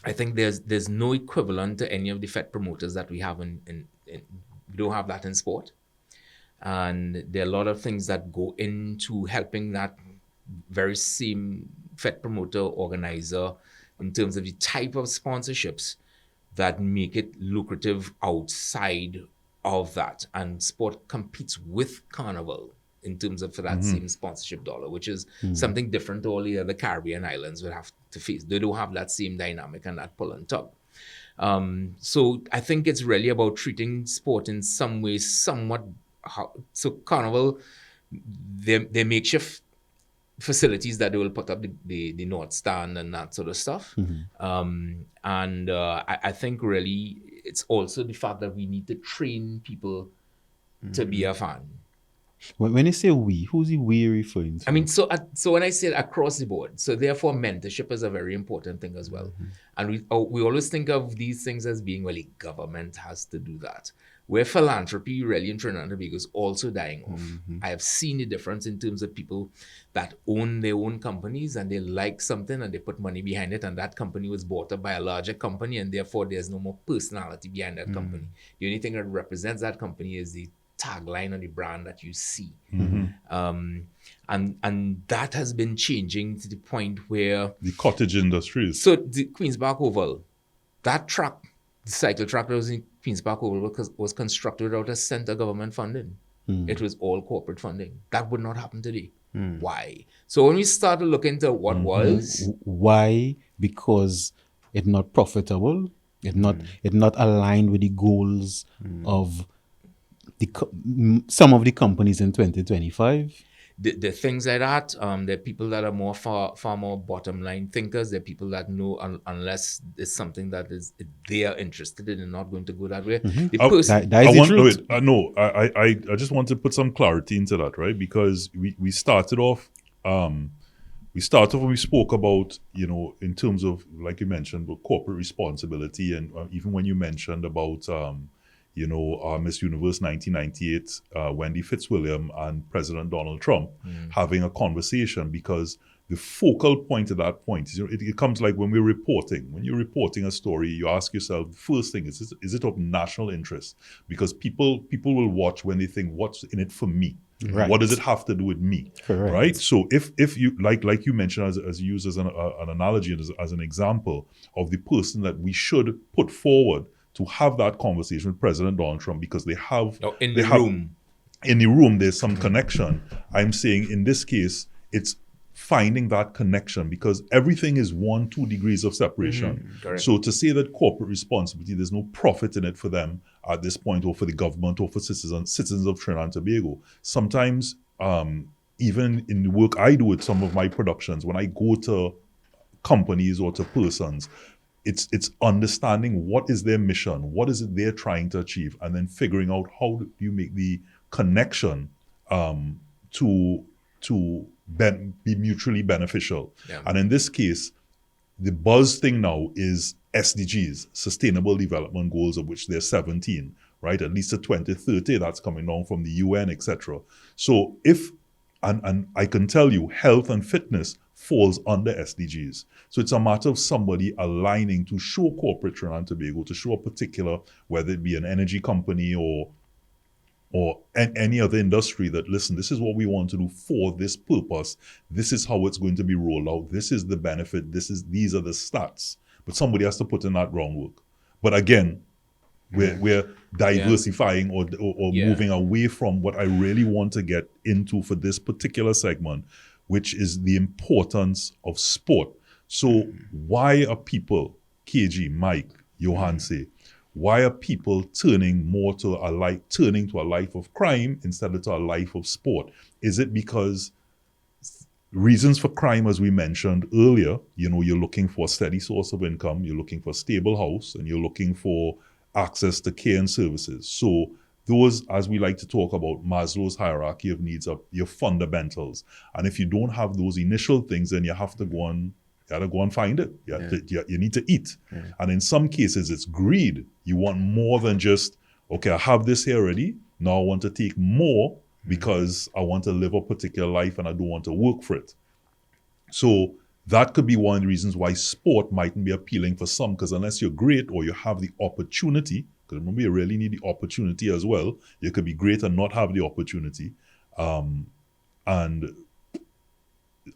there's no equivalent to any of the FET promoters that we have in we don't have that in sport. And there are a lot of things that go into helping that very same FET promoter organizer in terms of the type of sponsorships that make it lucrative outside of that. And sport competes with carnival in terms of for that same sponsorship dollar, which is something different to all the other Caribbean islands would have to face. They don't have that same dynamic and that pull and tug. So I think it's really about treating sport in some ways somewhat. So carnival, they makeshift facilities that they will put up the North Stand and that sort of stuff. I think really it's also the fact that we need to train people to be a fan. When you say we, who's the we referring to? I mean, so when I say across the board, so therefore mentorship is a very important thing as well. And we always think of these things as being, well, the government has to do that. Where philanthropy really in Trinidad and Tobago is also dying off. I have seen the difference in terms of people that own their own companies and they like something and they put money behind it, and that company was bought up by a larger company, and therefore there's no more personality behind that company. The only thing that represents that company is the tagline or the brand that you see. And that has been changing to the point where The cottage industries. so the Queen's Park Oval, that track, the cycle track that was in Queen's Park Oval was constructed without a cent of government funding. It was all corporate funding. That would not happen today. Why? So when we start to look into what was, Why? Because it's not profitable. It's not aligned with the goals of some of the companies in 2025. the things like that, there are people that are more far more bottom line thinkers. There are people that know unless it's something that is they are interested in and not going to go that way. The person, That is the truth. I just want to put some clarity into that, right? Because we started off when we spoke about, in terms of, like you mentioned, about corporate responsibility, and even when you mentioned about Miss Universe 1998, Wendy Fitzwilliam and President Donald Trump having a conversation, because the focal point at that point is, it comes like when we're reporting. When you're reporting a story, you ask yourself, the first thing is it of national interest? Because people will watch when they think, what's in it for me? Right. What does it have to do with me? Correct. Right? So if you like you mentioned as you use as an analogy and as an example of the person that we should put forward to have that conversation with President Donald Trump, because they have In the room. in the room there's some connection. I'm saying in this case it's finding that connection, because everything is 1-2 degrees of separation. Correct. So to say that corporate responsibility, there's no profit in it for them at this point, or for the government, or for citizens of Trinidad and Tobago. Sometimes even in the work I do with some of my productions, when I go to companies or to persons, it's understanding what is their mission, what is it they're trying to achieve, and then figuring out how do you make the connection to be mutually beneficial. Yeah. And in this case, the buzz thing now is SDGs, Sustainable Development Goals, of which there's 17, right? At least to 2030, that's coming down from the UN, etc. So and I can tell you, health and fitness falls under SDGs. So it's a matter of somebody aligning to show corporate Trinidad and Tobago, to show a particular, whether it be an energy company or any other industry, that, listen, this is what we want to do for this purpose. This is how it's going to be rolled out. This is the benefit. These are the stats. But somebody has to put in that groundwork. But again, we're diversifying or moving away from what I really want to get into for this particular segment, which is the importance of sport. So why are people, KG, Mike, Johan say, why are people turning to a life of crime instead of to a life of sport? Is it because reasons for crime, as we mentioned earlier, you're looking for a steady source of income, you're looking for a stable house, and you're looking for access to care and services. So those, as we like to talk about, Maslow's hierarchy of needs, are your fundamentals. And if you don't have those initial things, then you have to go and find it. You need to eat. Yeah. And in some cases, it's greed. You want more than just, okay, I have this here already. Now I want to take more because I want to live a particular life and I don't want to work for it. So that could be one of the reasons why sport mightn't be appealing for some, because unless you're great or you have the opportunity, because remember, you really need the opportunity as well. You could be great and not have the opportunity. And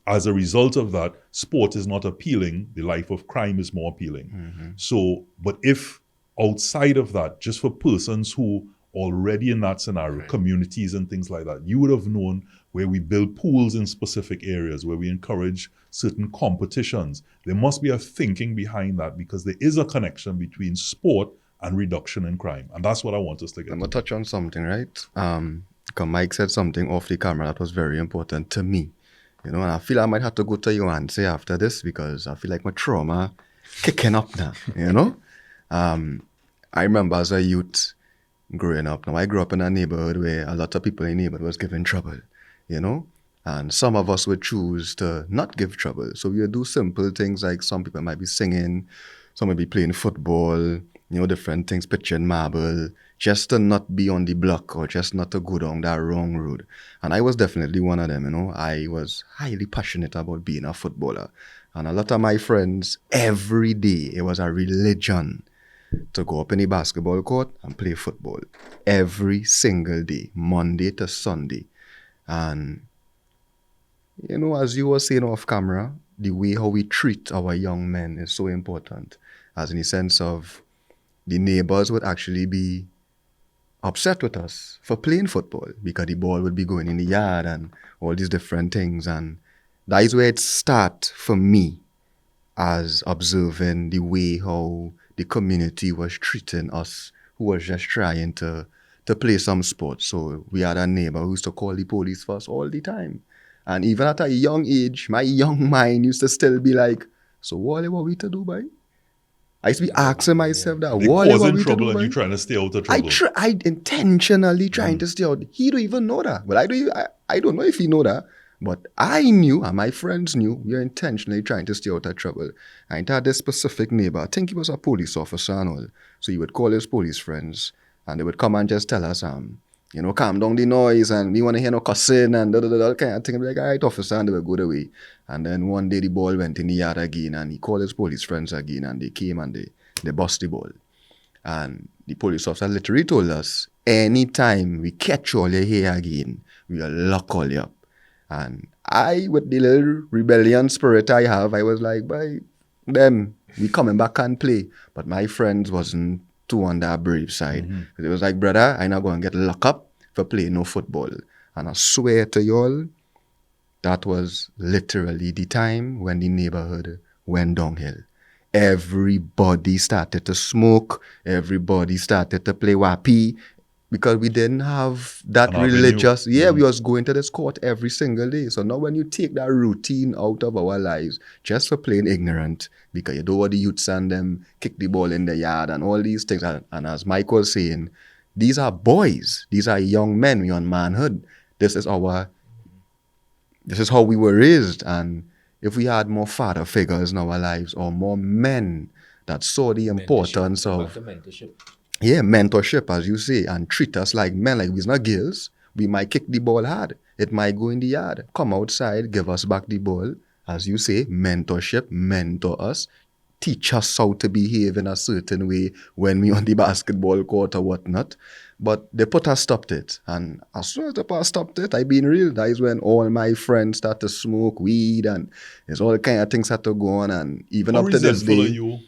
as a result of that, sport is not appealing. The life of crime is more appealing. So, but if outside of that, just for persons who already in that scenario, communities and things like that, you would have known where we build pools in specific areas, where we encourage certain competitions. There must be a thinking behind that, because there is a connection between sport and reduction in crime. And that's what I want us to get. I'm going to touch on something, right? Because Mike said something off the camera that was very important to me. And I feel I might have to go to you and say after this, because I feel like my trauma kicking up now, I remember as a youth growing up. Now, I grew up in a neighborhood where a lot of people in the neighborhood was giving trouble, and some of us would choose to not give trouble. So we would do simple things like some people might be singing, some might be playing football, different things, pitching marble, just to not be on the block or just not to go down that wrong road. And I was definitely one of them, I was highly passionate about being a footballer. And a lot of my friends, every day, it was a religion to go up in the basketball court and play football. Every single day, Monday to Sunday. And, as you were saying off camera, the way how we treat our young men is so important. As in the sense of the neighbors would actually be upset with us for playing football because the ball would be going in the yard and all these different things. And that is where it starts for me, as observing the way how the community was treating us who was just trying to play some sport. So we had a neighbor who used to call the police for us all the time. And even at a young age, my young mind used to still be like, so what are we to do, boy? I used to be asking myself that. They causing trouble and you trying to stay out of trouble. I intentionally trying to stay out. He don't even know that. Well, I don't know if he know that. But I knew, and my friends knew, we were intentionally trying to stay out of trouble. And had this specific neighbor, I think he was a police officer and all. So he would call his police friends, and they would come and just tell us, calm down the noise, and we want to hear no cussing, and da kind of thing. I'd be like, all right, officer, and they would go the way. And then one day the ball went in the yard again, and he called his police friends again, and they came and they bust the ball. And the police officer literally told us, anytime we catch all you here again, we'll lock all you up. And I, with the little rebellion spirit I have, I was like, bye, them, we coming back and play. But my friends wasn't too on that brave side. It was like, brother, I not going to get locked up for playing no football. And I swear to y'all, that was literally the time when the neighborhood went downhill. Everybody started to smoke. Everybody started to play wapi because we didn't have that An avenue. religious. Yeah, we was going to this court every single day. So now when you take that routine out of our lives just for playing ignorant, because you don't want the youths and them kick the ball in the yard and all these things. And as Mike was saying, these are boys. These are young men. We on manhood. This is how we were raised. And if we had more father figures in our lives or more men that saw the importance of mentorship, as you say, and treat us like men, like we're not girls, we might kick the ball hard. It might go in the yard. Come outside, give us back the ball. As you say, mentorship, mentor us, teach us how to behave in a certain way when we on the basketball court or whatnot. But they put us stopped it. And as soon as they put us stopped it, I been real. That is when all my friends start to smoke weed and there's all kind of things had to go on. And even How up to this resentful day. are you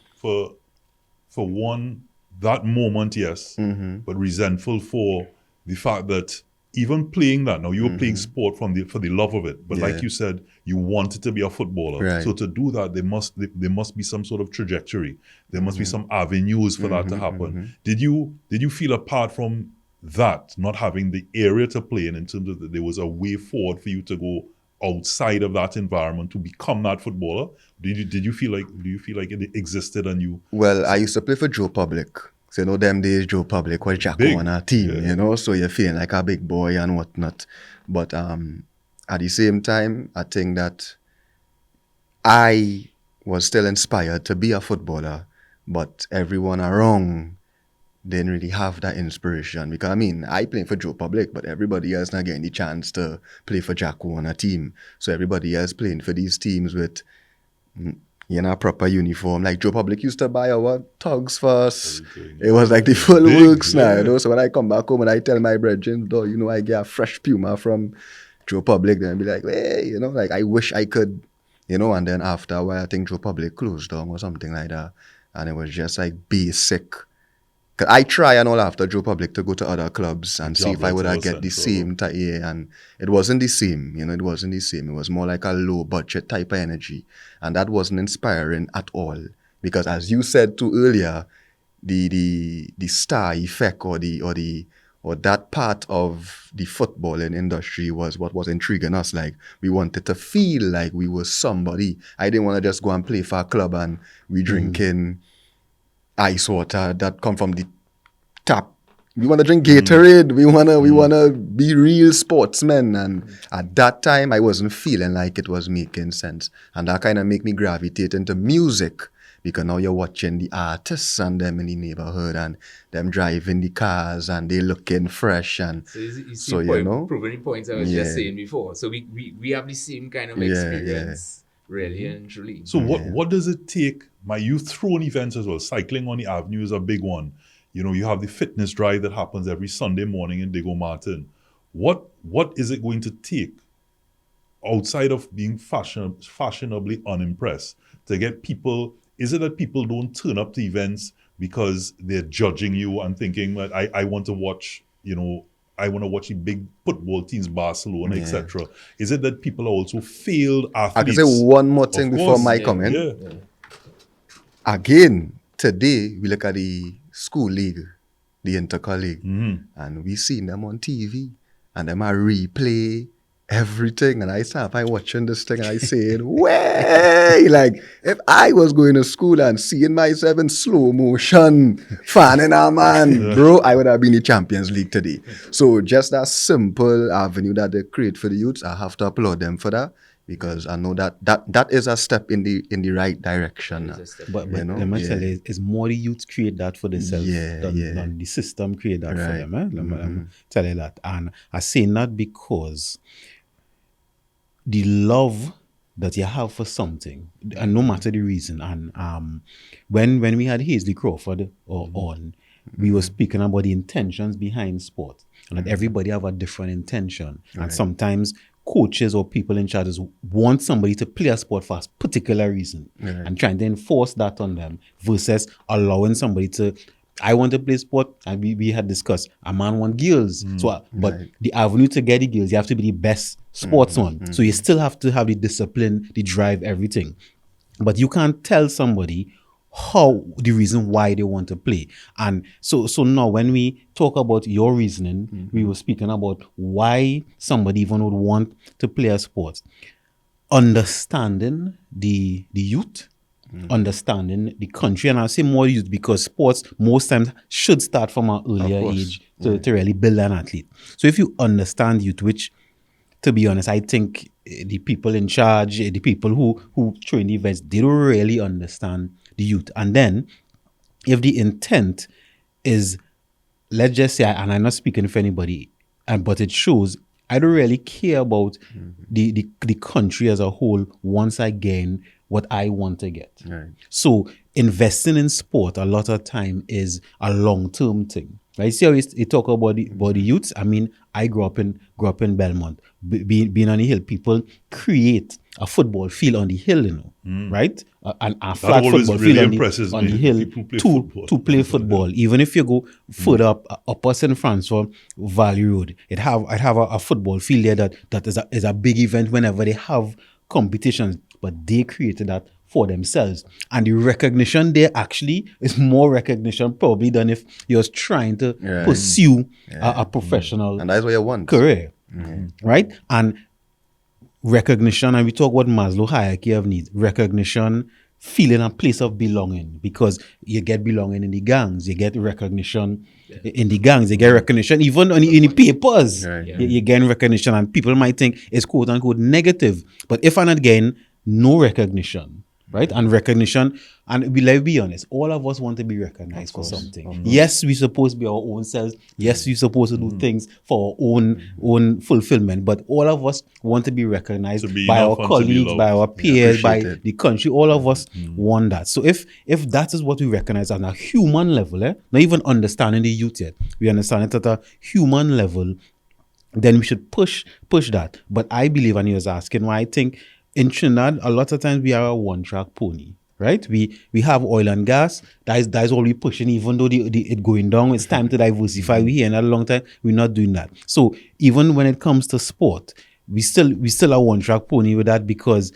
for one, that moment, yes, but resentful for the fact that even playing that, now you were playing sport for the love of it, but like you said, you wanted to be a footballer. Right. So to do that, there must be some sort of trajectory. There must be some avenues for that to happen. Did you feel, apart from that, not having the area to play in terms of that there was a way forward for you to go outside of that environment to become that footballer? Do you feel like it existed and you? Well, I used to play for Joe Public. So, them days Joe Public was Jacko Big. on our team, so you're feeling like a big boy and whatnot. But at the same time, I think that I was still inspired to be a footballer, but everyone around didn't really have that inspiration. Because, I played for Joe Public, but everybody else not getting the chance to play for Jacko on a team. So everybody else playing for these teams with proper uniform. Like Joe Public used to buy our tugs for us. It was like the full Big, works now, yeah. So when I come back home and I tell my brethren, though, I get a fresh Puma from Joe Public, then be like, hey, like I wish I could, and then after a while, I think Joe Public closed down or something like that. And it was just like basic. Cause I try and all after Joe Public to go to other clubs and see if I would get the same type, and it wasn't the same, it wasn't the same. It was more like a low budget type of energy, and that wasn't inspiring at all. Because as you said too earlier, the star effect or that part of the footballing industry was what was intriguing us. Like we wanted to feel like we were somebody. I didn't want to just go and play for a club and we drinking ice water that come from the tap. We want to drink Gatorade. We wanna be real sportsmen. And at that time, I wasn't feeling like it was making sense. And that kind of make me gravitate into music, because now you're watching the artists and them in the neighborhood and them driving the cars and they looking fresh. And so proving the points I was just saying before. So we have the same kind of experience, really and truly. So what does it take? My youth thrown events as well. Cycling on the avenue is a big one. You have the fitness drive that happens every Sunday morning in Diego Martin. What is it going to take outside of being fashionably unimpressed to get people? Is it that people don't turn up to events because they're judging you and thinking that I want to watch, I want to watch the big football teams, Barcelona, etc. Is it that people are also failed athletes? I can say one more thing before my comment. Yeah. Again, today we look at the school league, the inter-col league, and we seen them on TV, and them are replay everything. And I start by watching this thing and I saying, way, like if I was going to school and seeing myself in slow motion, fanning a man, bro, I would have been in the Champions League today. So just that simple avenue that they create for the youths, I have to applaud them for that. Because I know that is a step in the right direction. But let me tell you, it's more the youths create that for themselves than the system create that for them. Let me tell you that. And I say that because the love that you have for something, and no matter the reason, and when we had Hazley Crawford on, we were speaking about the intentions behind sport, and that everybody have a different intention. And sometimes coaches or people in charges want somebody to play a sport for a particular reason and trying to enforce that on them versus allowing somebody to, I want to play sport, and we had discussed, a man want girls. But the avenue to get the girls, you have to be the best sportsman. So you still have to have the discipline, the drive, everything. But you can't tell somebody how the reason why they want to play. And so now when we talk about your reasoning, we were speaking about why somebody even would want to play a sport. Understanding the youth, understanding the country, and I'll say more youth because sports most times should start from an earlier age to really build an athlete. So if you understand youth, which to be honest, I think the people in charge, the people who train the events, they don't really understand the youth. And then if the intent is, let's just say, and I'm not speaking for anybody, but it shows I don't really care about the country as a whole once I gain what I want to get. Right. So investing in sport a lot of time is a long-term thing. Right? See how you talk about the youths? I mean, I grew up in Belmont. Being on the hill, people create a football field on the hill, you know, right? A flat always football really field impresses on the me, hill people play football. to play football. Even if you go further up St. Francois Valley Road, I'd have a football field there that is a big event whenever they have competitions. But they created that for themselves. And the recognition there actually is more recognition probably than if you was trying to pursue a professional And that's what you want. career. Right? And recognition, and we talk about Maslow hierarchy of needs, recognition, feeling a place of belonging, because you get belonging in the gangs, you get recognition in the gangs, you get recognition even in the papers. You gain recognition, and people might think it's quote unquote negative. But if and again, no recognition, right? And recognition, and let's be honest, all of us want to be recognized for something. Yes, we're supposed to be our own selves. Yes, we're supposed to do things for our own fulfillment. But all of us want to be recognized by our colleagues, by our peers, by the country. All of us want that. So if that is what we recognize on a human level, not even understanding the youth yet, we understand it at a human level, then we should push that. But I believe, and he was asking why, I think in Trinidad, a lot of times we are a one-track pony, right? We have oil and gas. That is all we're pushing, even though it going down. It's time to diversify. We here in a long time, we're not doing that. So even when it comes to sport, we still a one-track pony with that, because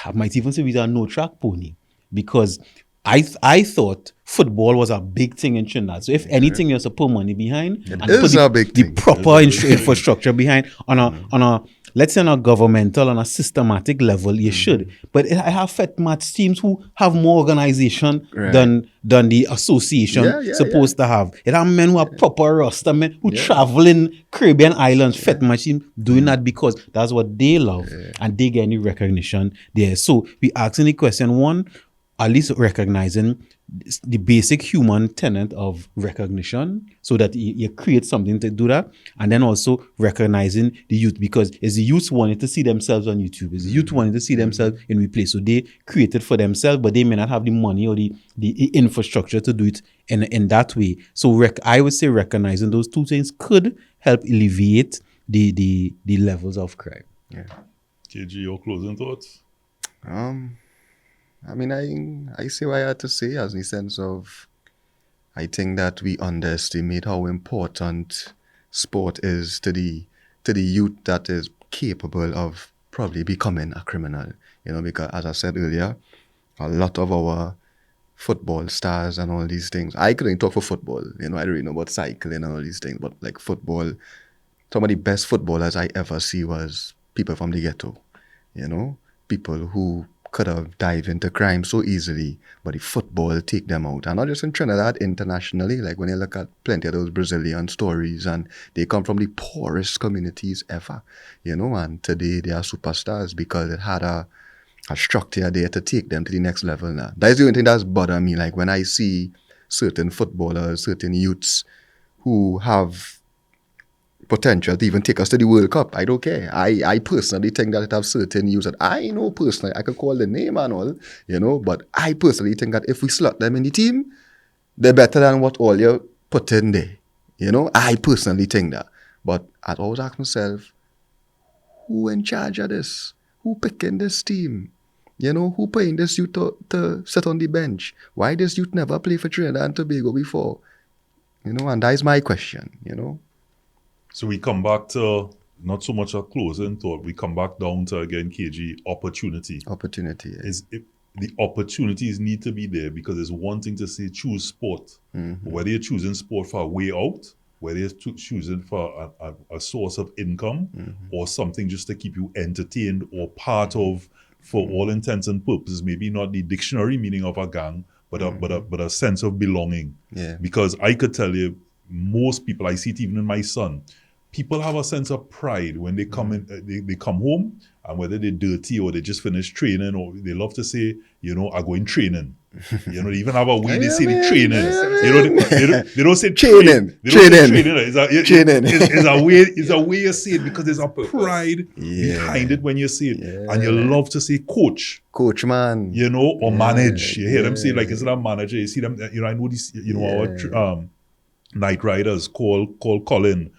I might even say we are no-track pony, because I thought football was a big thing in Trinidad. So if anything, you have to put money behind and is put a big the thing. proper infrastructure behind on a let's say on a governmental, on a systematic level, you should. But I have fet match teams who have more organization than the association supposed to have. It have men who have proper roster, men who travel in Caribbean islands, fet match team doing that because that's what they love and they get any recognition there. So we asking the question, one, at least recognizing the basic human tenet of recognition, so that you create something to do that, and then also recognizing the youth, because it's the youth wanting to see themselves on YouTube, it's the youth wanting to see themselves in replay, so they create it for themselves, but they may not have the money or the infrastructure to do it in that way. So I would say recognizing those two things could help alleviate the levels of crime. KG, your closing thoughts? I mean, I see what I had to say, as in the sense of, I think that we underestimate how important sport is to the youth that is capable of probably becoming a criminal. Because as I said earlier, a lot of our football stars and all these things, I couldn't talk for football. I don't really know about cycling and all these things, but like football, some of the best footballers I ever see was people from the ghetto. People who could have dived into crime so easily, but the football take them out. And not just in Trinidad, internationally, like when you look at plenty of those Brazilian stories, and they come from the poorest communities ever, and today they are superstars because it had a structure there to take them to the next level now. That's the only thing that's bothered me, like when I see certain footballers, certain youths who have potential to even take us to the World Cup. I don't care. I personally think that it have certain youths that I know personally, I could call the name and all, but I personally think that if we slot them in the team, they're better than what all you put in there. You know, I personally think that. But I always ask myself, who in charge of this? Who picking this team? You know, who paying this youth to sit on the bench? Why this youth never play for Trinidad and Tobago before? You know, and that is my question, you know. So we come back to not so much a closing thought. We come back down to, again, KG, opportunity. Opportunity. Yeah. The opportunities need to be there, because it's one thing to say choose sport. Whether you're choosing sport for a way out, whether you're choosing for a source of income, or something just to keep you entertained or part of, for all intents and purposes, maybe not the dictionary meaning of a gang, but a sense of belonging. Yeah. Because I could tell you, most people, I see it even in my son, people have a sense of pride when they come in, they come home, and whether they're dirty or they just finished training, or they love to say, you know, I go in training. You know, they even have a way they say the training. You know, they don't say Training. They don't say training. Training. It's a way you say it, because there's a pride behind it when you say it. And you love to say coach. Coach, man. You know, or manage. You hear them say, like, it's not a manager. You see them, you know, I know these, you know, our night riders call Colin.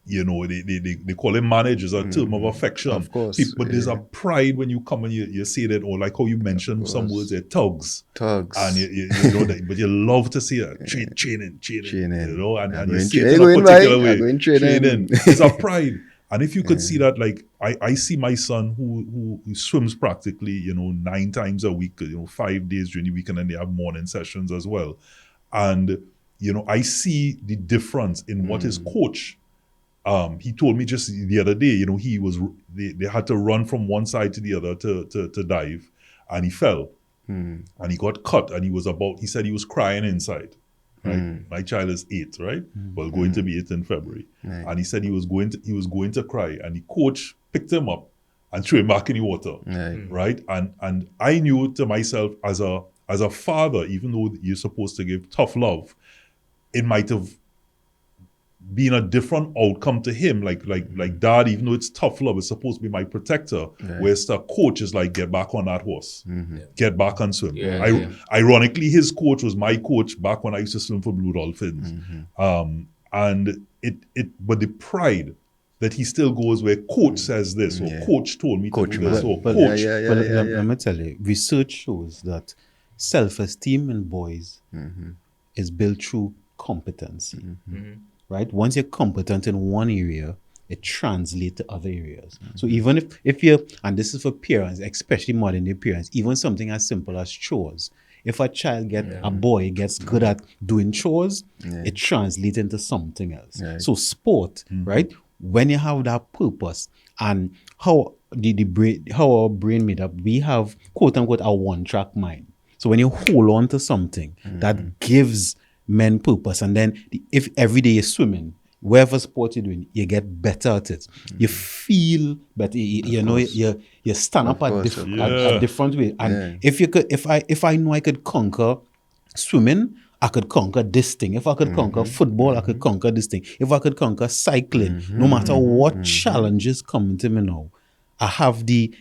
You know, they call him managers, a term of affection. Of course. But there's a pride when you come and you say that, or like how you mentioned some words there, tugs. Tugs. And you know that, but you love to say it. Training. You know, and you say it in in a particular way. Training. It's a pride. And if you could see that, like, I see my son who swims practically, you know, 9 times a week, you know, 5 days during the week, and then they have morning sessions as well. And, you know, I see the difference in what his coach, he told me just the other day, you know, they had to run from one side to the other to dive, and he fell, and he got cut, and he said he was crying inside, right? My child is 8, right? Well, going to be 8 in February, and he said he was going to cry, and the coach picked him up and threw him back in the water, right? And I knew to myself, as a father, even though you're supposed to give tough love, it might have been a different outcome to him. Like dad, even though it's tough love, it's supposed to be my protector. Whereas the coach is like, get back on that horse, get back and swim. Ironically, his coach was my coach back when I used to swim for Blue Dolphins. And but the pride that he still goes where coach says this, or coach told me to do this, or coach. Let me tell you, research shows that self-esteem in boys is built through competency. Right? Once you're competent in one area, it translates to other areas. So even if you're, and this is for parents, especially modern day parents, even something as simple as chores. If a child a boy gets good at doing chores, it translates into something else. So sport, right? When you have that purpose, and how our brain made up, we have quote unquote a one-track mind. So when you hold on to something that gives men purpose, and then if every day you're swimming, whatever sport you're doing, you get better at it. You feel better. You know, you stand up a different way. And if I know I could conquer swimming, I could conquer this thing. If I could conquer football, I could conquer this thing. If I could conquer cycling, no matter what challenges come to me now, I have the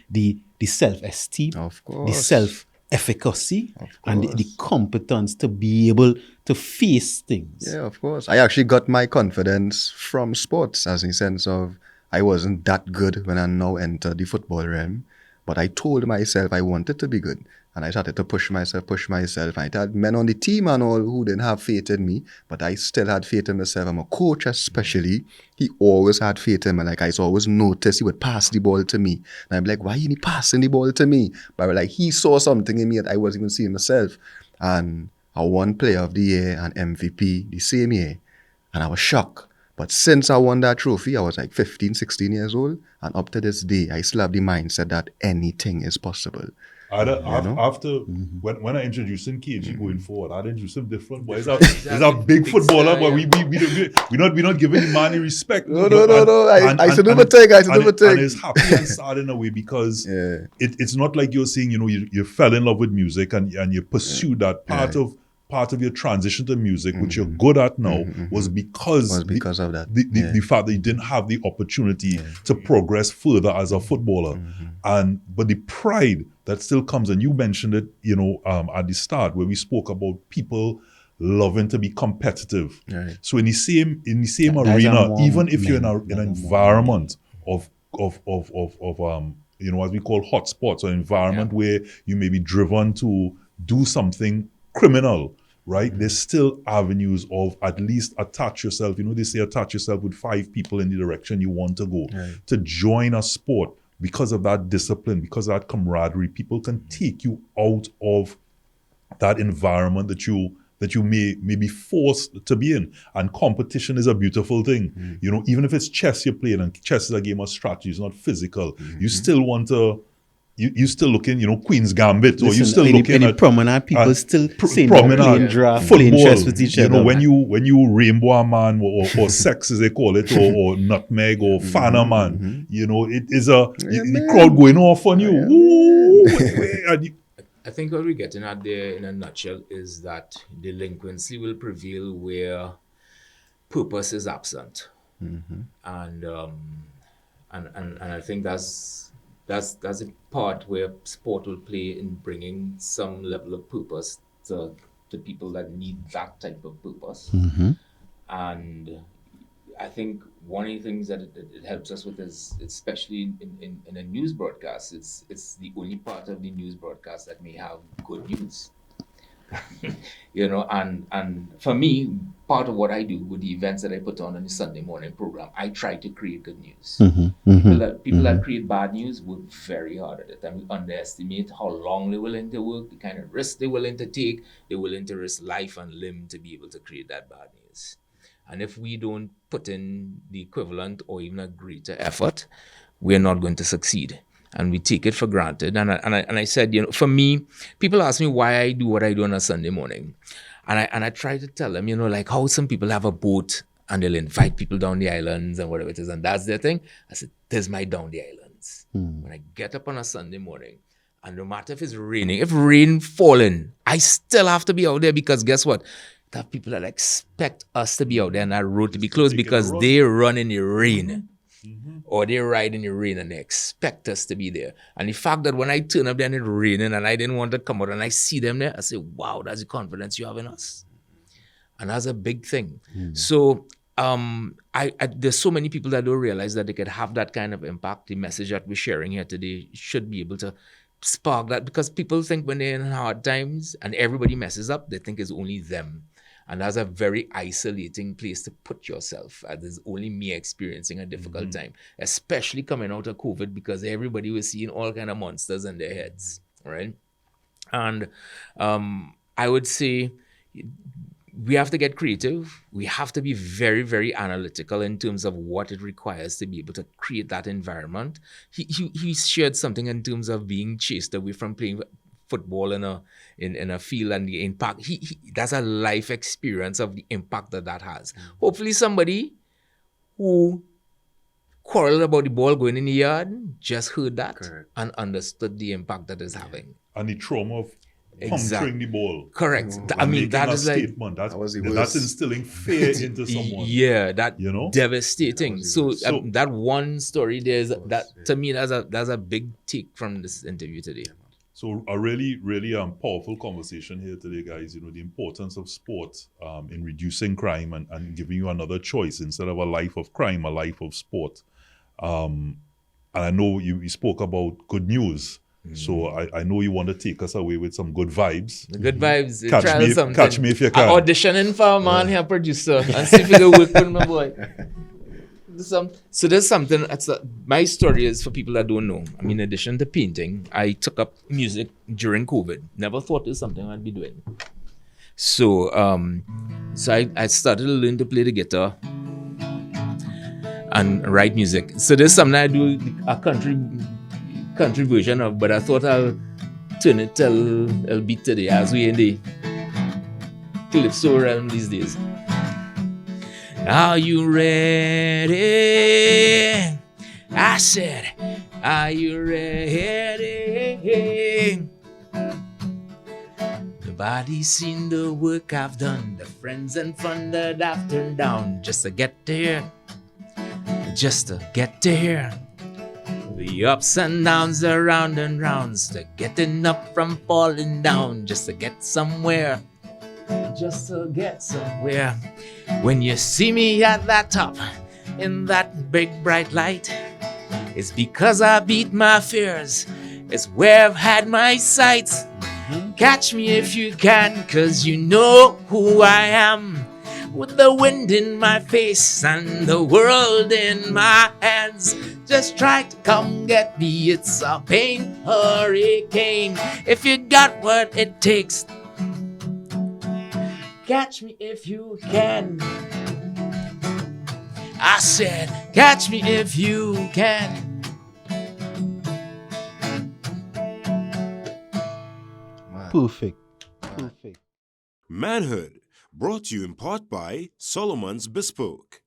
self-esteem, the self-efficacy, and the competence to be able to face things. Yeah, of course. I actually got my confidence from sports, as in sense of I wasn't that good when I now entered the football realm, but I told myself I wanted to be good. And I started to push myself. And I had men on the team and all who didn't have faith in me, but I still had faith in myself. And my coach especially, he always had faith in me. Like, I always noticed he would pass the ball to me. And I'm like, why are you passing the ball to me? But like, he saw something in me that I wasn't even seeing myself. And I won Player of the Year and MVP the same year. And I was shocked. But since I won that trophy, I was like 15, 16 years old. And up to this day, I still have the mindset that anything is possible. After when I introduced him KG going forward, I'd introduce him different. But he's a big footballer, but we're not giving him any respect. No. I should do my thing. And it's happy and sad in a way, because it's not like you're saying, you know, you fell in love with music and you pursued that part of your transition to music, which you're good at now, was because of that. The fact that you didn't have the opportunity to progress further as a footballer. But the pride that still comes, and you mentioned it, you know, at the start where we spoke about people loving to be competitive. Right. So in the same That is a arena, more even if you're in men- an that are more environment of what we call hotspots, or environment where you may be driven to do something criminal, right? There's still avenues of at least attach yourself. They say attach yourself with 5 people in the direction you want to go. Right. To join a sport, because of that discipline, because of that camaraderie, people can take you out of that environment that you may be forced to be in. And competition is a beautiful thing. Even if it's chess you're playing, and chess is a game of strategy, it's not physical. You still want to, you still looking, Queen's Gambit, or you Listen, still any looking at promenade people still saying they're promenade, playing draft, playing chess with each other. when you rainbow a man, or sex as they call it, or nutmeg, or fan a man, it is the crowd going off on you. Ooh, and I think what we're getting at there in a nutshell is that delinquency will prevail where purpose is absent. And I think that's a part where sport will play in bringing some level of purpose to people that need that type of purpose. And I think one of the things that it helps us with is, especially in a news broadcast, it's the only part of the news broadcast that may have good news. And for me, part of what I do with the events that I put on the Sunday morning program, I try to create good news. People that create bad news work very hard at it, and we underestimate how long they're willing to work, the kind of risk they're willing to take. They're willing to risk life and limb to be able to create that bad news. And if we don't put in the equivalent or even a greater effort, we're not going to succeed. And we take it for granted. And I said, for me, people ask me why I do what I do on a Sunday morning. And I try to tell them, like how some people have a boat and they'll invite people down the islands and whatever it is, and that's their thing. I said, there's my down the islands. When I get up on a Sunday morning, and no matter if it's raining, if rain falling, I still have to be out there, because guess what? There are people that expect us to be out there and that road to be closed because they run in the rain. Or they ride in the rain and they expect us to be there. And the fact that when I turn up there and it's raining and I didn't want to come out and I see them there, I say, wow, that's the confidence you have in us. And that's a big thing. So there's so many people that don't realize that they could have that kind of impact. The message that we're sharing here today should be able to spark that, because people think when they're in hard times and everybody messes up, they think it's only them. And that's a very isolating place to put yourself. There's only me experiencing a difficult time, especially coming out of COVID, because everybody was seeing all kind of monsters in their heads, right? And I would say we have to get creative. We have to be very, very analytical in terms of what it requires to be able to create that environment. He shared something in terms of being chased away from playing football in a field and the impact. That's a life experience of the impact that has. Hopefully somebody who quarreled about the ball going in the yard just heard that and understood the impact that it's having. And the trauma of puncturing the ball. Correct. And that making is a like statement. That's worst. instilling fear into someone. Yeah, that devastating. So That one story to me that's a big take from this interview today. So a really, really powerful conversation here today, guys. The importance of sport in reducing crime and giving you another choice instead of a life of crime, a life of sport. And I know you spoke about good news. So I know you want to take us away with some good vibes. Good vibes. Catch me if you can. I'm auditioning for a man here, producer, and see if you can work with my boy. So there's something. My story is for people that don't know. I mean, in addition to painting, I took up music during COVID. Never thought it was something I'd be doing. So I started to learn to play the guitar and write music. So there's something I do a country version of, but I thought I'll turn it till a beat today as we in the Phillips realm these days. Are you ready? I said, are you ready? Nobody's seen the work I've done, the friends and fun that I've turned down just to get to here. Just to get to here. The ups and downs, the round and rounds, to getting up from falling down, just to get somewhere. just to get somewhere. When you see me at that top, in that big bright light, it's because I beat my fears. It's where I've had my sights. Catch me if you can, 'cause you know who I am. With the wind in my face and the world in my hands, just try to come get me. It's a pain hurricane. If you got what it takes, catch me if you can. I said, catch me if you can. Perfect. Perfect. Manhood, brought to you in part by Solomon's Bespoke.